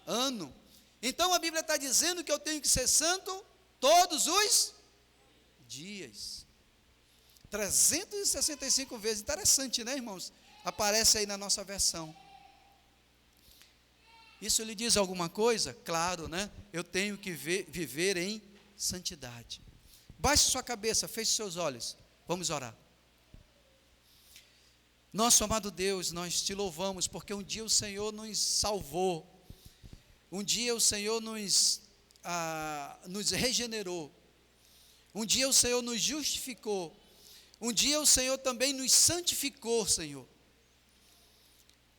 ano. Então a Bíblia está dizendo que eu tenho que ser santo todos os dias. 365 vezes. Interessante, né, irmãos? Aparece aí na nossa versão. Isso lhe diz alguma coisa? Claro, né? Eu tenho que viver em santidade. Baixe sua cabeça, feche seus olhos. Vamos orar. Nosso amado Deus, nós te louvamos, porque um dia o Senhor nos salvou. Um dia o Senhor nos regenerou. Um dia o Senhor nos justificou. Um dia o Senhor também nos santificou, Senhor.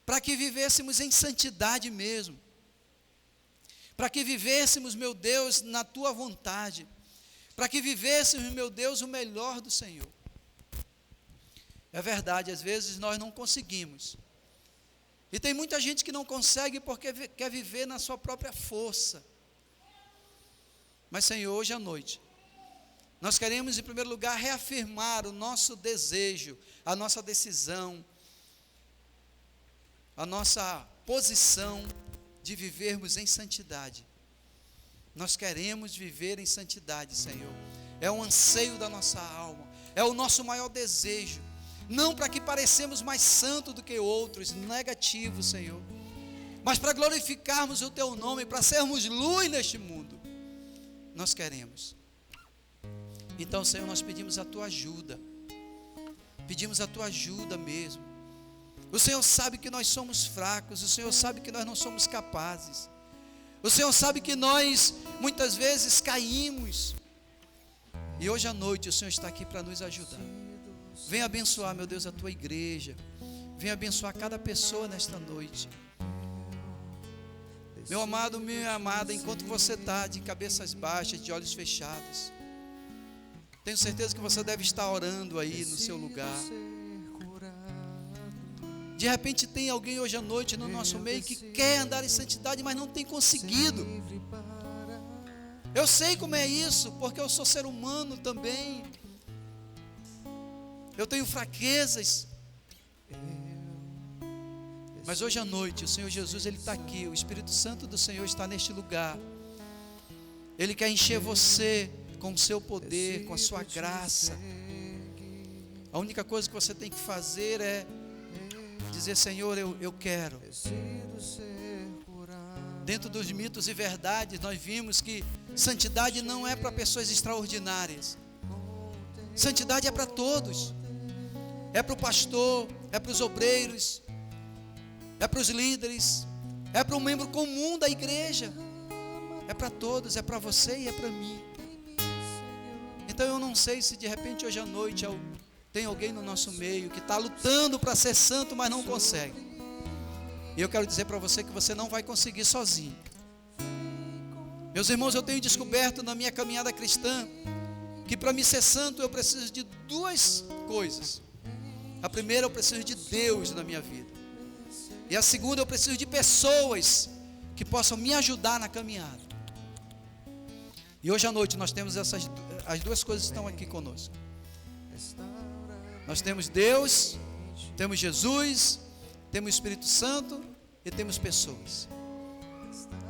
Para que vivêssemos em santidade mesmo. Para que vivêssemos, meu Deus, na tua vontade. Para que vivêssemos, meu Deus, o melhor do Senhor. É verdade, às vezes nós não conseguimos. E tem muita gente que não consegue porque quer viver na sua própria força. Mas, Senhor, hoje à noite, nós queremos, em primeiro lugar, reafirmar o nosso desejo, a nossa decisão, a nossa posição de vivermos em santidade. Nós queremos viver em santidade, Senhor. É um anseio da nossa alma, é o nosso maior desejo. Não para que parecemos mais santos do que outros, negativos, Senhor, mas para glorificarmos o Teu nome, para sermos luz neste mundo. Nós queremos. Então, Senhor, nós pedimos a Tua ajuda. Pedimos a Tua ajuda mesmo. O Senhor sabe que nós somos fracos, o Senhor sabe que nós não somos capazes. O Senhor sabe que nós, muitas vezes, caímos. E hoje à noite o Senhor está aqui para nos ajudar. Venha abençoar, meu Deus, a Tua igreja. Venha abençoar cada pessoa nesta noite. Meu amado, minha amada, enquanto você está de cabeças baixas, de olhos fechados, tenho certeza que você deve estar orando aí no seu lugar. De repente tem alguém hoje à noite no nosso meio que quer andar em santidade, mas não tem conseguido. Eu sei como é isso, porque eu sou ser humano também. Eu tenho fraquezas. Mas hoje à noite o Senhor Jesus, Ele está aqui. O Espírito Santo do Senhor está neste lugar. Ele quer encher você com o seu poder, com a sua graça. A única coisa que você tem que fazer é dizer: Senhor, eu quero. Dentro dos mitos e verdades, nós vimos que santidade não é para pessoas extraordinárias. Santidade é para todos. É para o pastor, é para os obreiros, é para os líderes, é para um membro comum da igreja. É para todos, é para você e é para mim. Então eu não sei se de repente hoje à noite tem alguém no nosso meio que está lutando para ser santo, mas não consegue. E eu quero dizer para você que você não vai conseguir sozinho. Meus irmãos, eu tenho descoberto na minha caminhada cristã que para me ser santo eu preciso de duas coisas. A primeira, eu preciso de Deus na minha vida. E a segunda, eu preciso de pessoas que possam me ajudar na caminhada. E hoje à noite nós temos as duas coisas que estão aqui conosco. Nós temos Deus, temos Jesus, temos o Espírito Santo e temos pessoas.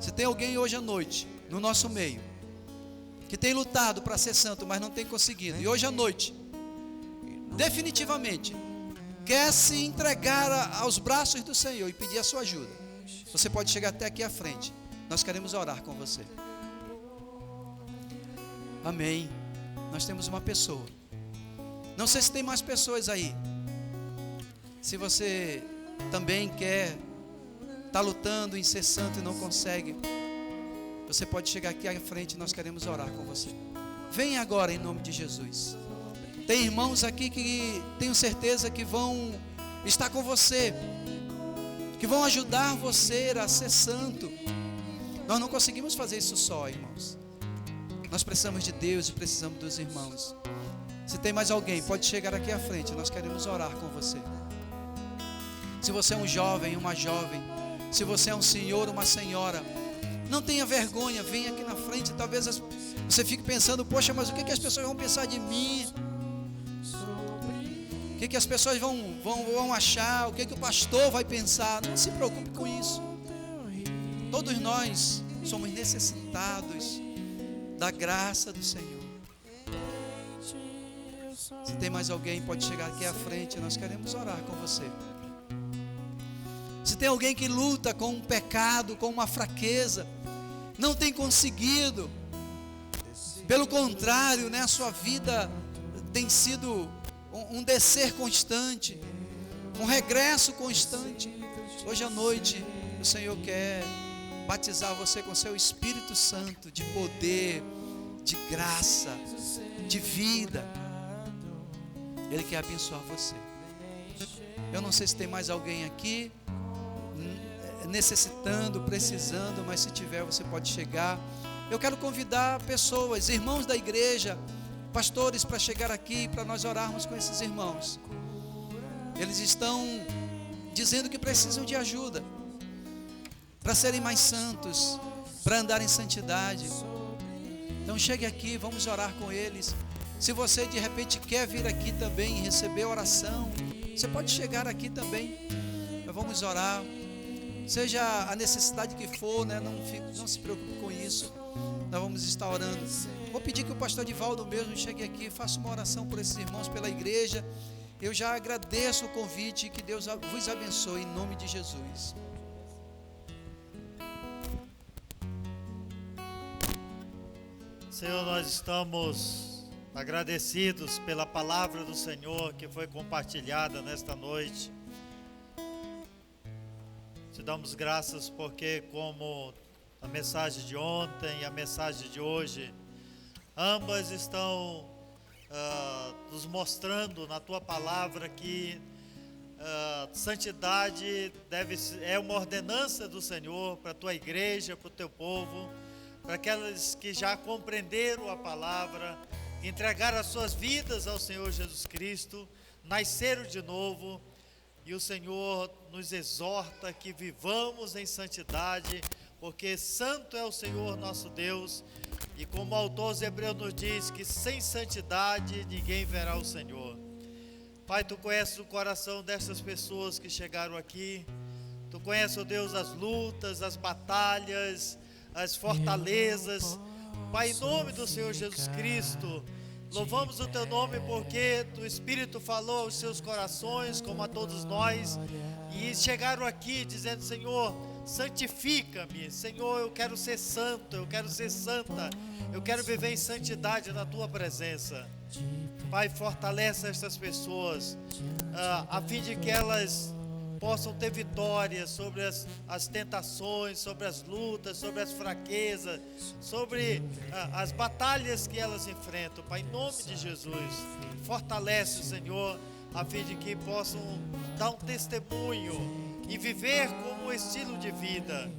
Se tem alguém hoje à noite no nosso meio que tem lutado para ser santo, mas não tem conseguido, e hoje à noite definitivamente quer se entregar aos braços do Senhor e pedir a sua ajuda, você pode chegar até aqui à frente. Nós queremos orar com você. Amém. Nós temos uma pessoa. Não sei se tem mais pessoas aí. Se você também quer está lutando em ser santo e não consegue, você pode chegar aqui à frente e nós queremos orar com você. Venha agora em nome de Jesus. Tem irmãos aqui que tenho certeza que vão estar com você, que vão ajudar você a ser santo. Nós não conseguimos fazer isso só, irmãos. Nós precisamos de Deus e precisamos dos irmãos. Se tem mais alguém, pode chegar aqui à frente, nós queremos orar com você. Se você é um jovem, uma jovem, se você é um senhor, uma senhora, não tenha vergonha, venha aqui na frente. Talvez você fique pensando: poxa, mas o que as pessoas vão pensar de mim? O que as pessoas vão achar? O que o pastor vai pensar? Não se preocupe com isso. Todos nós somos necessitados da graça do Senhor. Se tem mais alguém, pode chegar aqui à frente, nós queremos orar com você. Se tem alguém que luta com um pecado, com uma fraqueza, não tem conseguido, pelo contrário, né, a sua vida tem sido um descer constante, um regresso constante. Hoje à noite o Senhor quer batizar você com seu Espírito Santo, de poder, de graça, de vida. Ele quer abençoar você. Eu não sei se tem mais alguém aqui necessitando, precisando, mas se tiver, você pode chegar. Eu quero convidar pessoas, irmãos da igreja, pastores, para chegar aqui, para nós orarmos com esses irmãos. Eles estão dizendo que precisam de ajuda para serem mais santos, para andar em santidade. Então chegue aqui, vamos orar com eles. Se você de repente quer vir aqui também e receber oração, você pode chegar aqui também. Nós vamos orar. Seja a necessidade que for, né? Não se preocupe com isso. Nós vamos estar orando. Vou pedir que o pastor Divaldo mesmo chegue aqui, faça uma oração por esses irmãos, pela igreja. Eu já agradeço o convite, que Deus vos abençoe em nome de Jesus. Senhor, nós estamos agradecidos pela palavra do Senhor que foi compartilhada nesta noite. Te damos graças porque, como a mensagem de ontem e a mensagem de hoje, ambas estão nos mostrando na Tua palavra que santidade é uma ordenança do Senhor para a Tua igreja, para o Teu povo, para aqueles que já compreenderam a palavra, entregaram as suas vidas ao Senhor Jesus Cristo, nasceram de novo, e o Senhor nos exorta que vivamos em santidade, porque santo é o Senhor nosso Deus, e como o autor aos Hebreus nos diz, que sem santidade ninguém verá o Senhor. Pai, Tu conheces o coração dessas pessoas que chegaram aqui, Tu conheces, ó Deus, as lutas, as batalhas, as fortalezas. Pai, em nome do Senhor Jesus Cristo, louvamos o Teu nome porque o Espírito falou aos seus corações, como a todos nós, e chegaram aqui dizendo: Senhor, santifica-me, Senhor, eu quero ser santo, eu quero ser santa, eu quero viver em santidade na Tua presença. Pai, fortalece estas pessoas, a fim de que elas possam ter vitória sobre as tentações, sobre as lutas, sobre as fraquezas, sobre as batalhas que elas enfrentam. Pai, em nome de Jesus, fortalece, Senhor, a fim de que possam dar um testemunho e viver como um estilo de vida,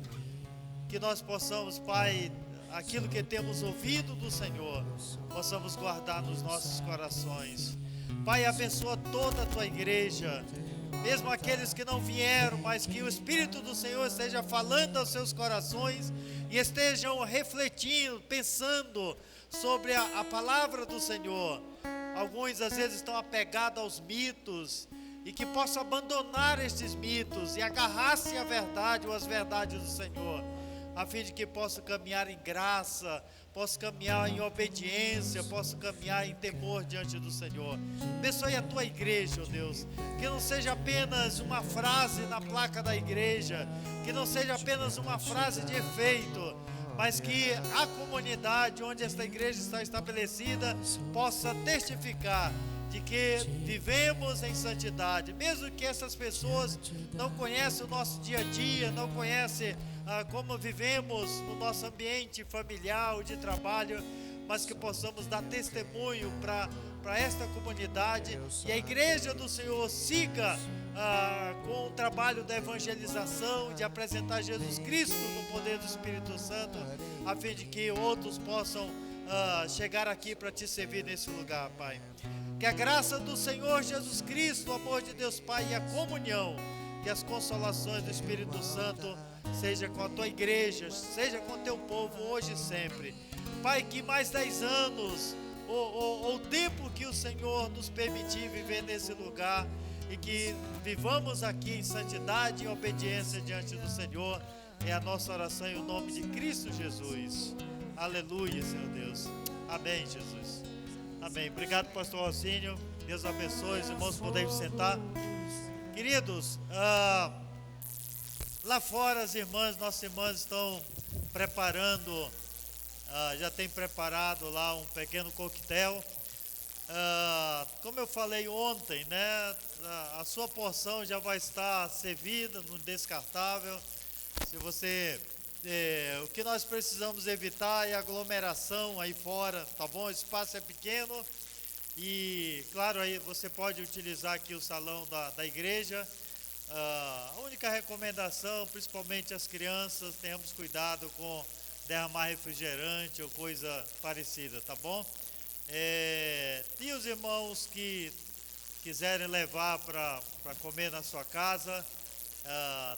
que nós possamos, Pai, aquilo que temos ouvido do Senhor, possamos guardar nos nossos corações. Pai, abençoa toda a Tua igreja, mesmo aqueles que não vieram, mas que o Espírito do Senhor esteja falando aos seus corações e estejam refletindo, pensando sobre a palavra do Senhor. Alguns às vezes estão apegados aos mitos, e que possam abandonar estes mitos e agarrar-se à verdade ou às verdades do Senhor, a fim de que possam caminhar em graça, possam caminhar em obediência, possam caminhar em temor diante do Senhor. Abençoe a Tua igreja, ó Deus, que não seja apenas uma frase na placa da igreja, que não seja apenas uma frase de efeito, mas que a comunidade onde esta igreja está estabelecida possa testificar de que vivemos em santidade, mesmo que essas pessoas não conheçam o nosso dia a dia, não conhecem como vivemos no nosso ambiente familiar ou de trabalho, mas que possamos dar testemunho para esta comunidade, e a igreja do Senhor siga com o trabalho da evangelização, de apresentar Jesus Cristo no poder do Espírito Santo, a fim de que outros possam chegar aqui para Te servir nesse lugar, Pai. Que a graça do Senhor Jesus Cristo, o amor de Deus Pai e a comunhão e as consolações do Espírito Santo seja com a Tua igreja, seja com o Teu povo hoje e sempre. Pai, que mais 10 anos, ou o tempo que o Senhor nos permitir viver nesse lugar, e que vivamos aqui em santidade e obediência diante do Senhor, é a nossa oração em nome de Cristo Jesus. Aleluia, Senhor Deus. Amém, Jesus. Amém. Obrigado, pastor Alcínio. Deus abençoe. Os irmãos podem sentar. Queridos, lá fora as irmãs, nossas irmãs estão preparando, já tem preparado lá um pequeno coquetel. Como eu falei ontem, né, a sua porção já vai estar servida no descartável. Se você, o que nós precisamos evitar é aglomeração aí fora, tá bom? O espaço é pequeno e, claro, aí você pode utilizar aqui o salão da igreja. A única recomendação, principalmente as crianças, tenhamos cuidado com derramar refrigerante ou coisa parecida, tá bom? E os irmãos que quiserem levar para comer na sua casa,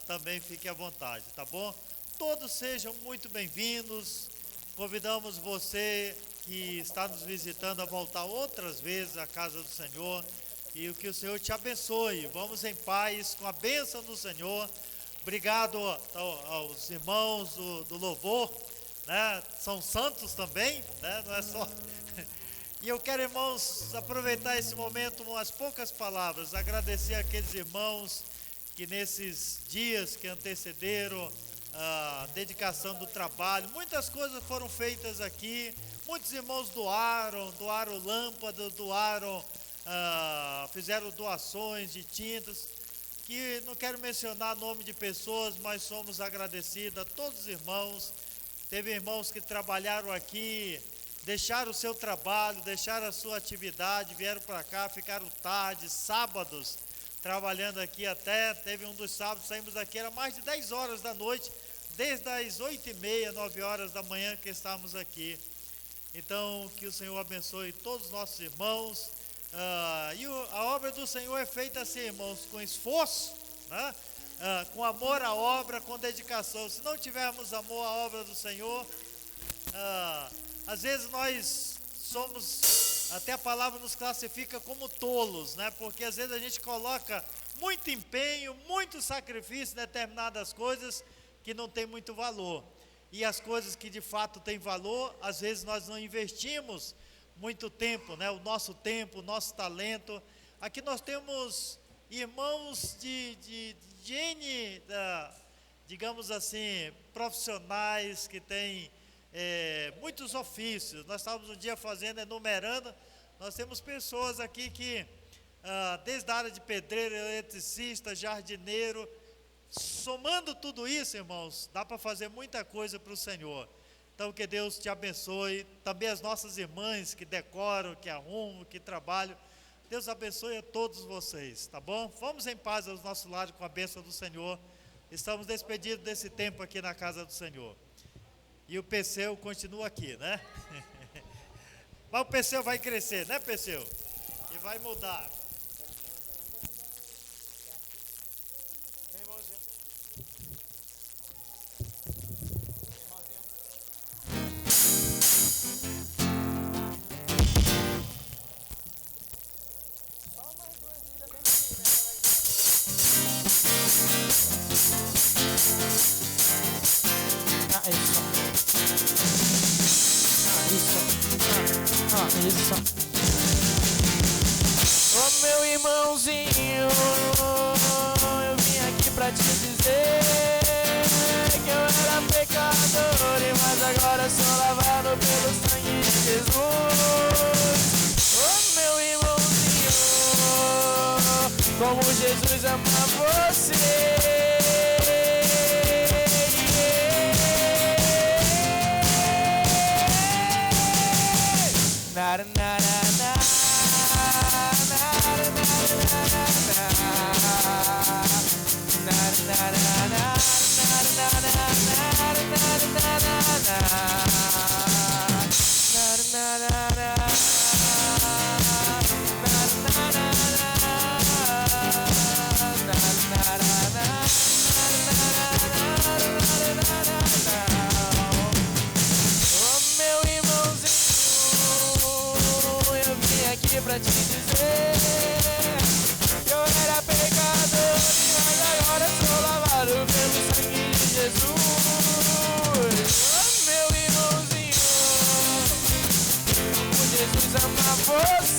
também fique à vontade, tá bom? Todos sejam muito bem-vindos. Convidamos você que está nos visitando a voltar outras vezes à casa do Senhor, e que o Senhor te abençoe. Vamos em paz, com a bênção do Senhor. Obrigado aos irmãos do louvor, né? São santos também, né? Não é só... E eu quero, irmãos, aproveitar esse momento, umas poucas palavras, agradecer àqueles irmãos que nesses dias que antecederam a dedicação do trabalho, muitas coisas foram feitas aqui, muitos irmãos doaram lâmpadas, fizeram doações de tintas, que não quero mencionar nome de pessoas, mas somos agradecidos a todos os irmãos. Teve irmãos que trabalharam aqui, deixaram o seu trabalho, deixaram a sua atividade, vieram para cá, ficaram tarde, sábados, trabalhando aqui até, teve um dos sábados, saímos daqui, era mais de 10 horas da noite, desde as 8h30, 9 horas da manhã que estávamos aqui. Então, que o Senhor abençoe todos os nossos irmãos, e a obra do Senhor é feita assim, irmãos, com esforço, né? Com amor à obra, com dedicação. Se não tivermos amor à obra do Senhor, às vezes nós somos, até a palavra nos classifica como tolos, né? Porque às vezes a gente coloca muito empenho, muito sacrifício em determinadas coisas que não tem muito valor. E as coisas que de fato têm valor, às vezes nós não investimos muito tempo, né? O nosso tempo, o nosso talento. Aqui nós temos irmãos de N, digamos assim, profissionais que têm muitos ofícios. Nós estávamos um dia enumerando, nós temos pessoas aqui que, desde a área de pedreiro, eletricista, jardineiro, somando tudo isso, irmãos, dá para fazer muita coisa para o Senhor. Então, que Deus te abençoe. Também as nossas irmãs que decoram, que arrumam, que trabalham. Deus abençoe a todos vocês, tá bom? Vamos em paz aos nossos lares com a bênção do Senhor. Estamos despedidos desse tempo aqui na casa do Senhor. E o Perseu continua aqui, né? Mas o Perseu vai crescer, né, Perseu? E vai mudar. Isso. Ô meu irmãozinho, eu vim aqui pra te dizer que eu era pecador, mas agora sou lavado pelo sangue de Jesus. Ô meu irmãozinho, como Jesus ama você. Pra te dizer que eu era pecador, mas agora sou lavado pelo sangue de Jesus. Oh, meu irmãozinho, como Jesus ama você.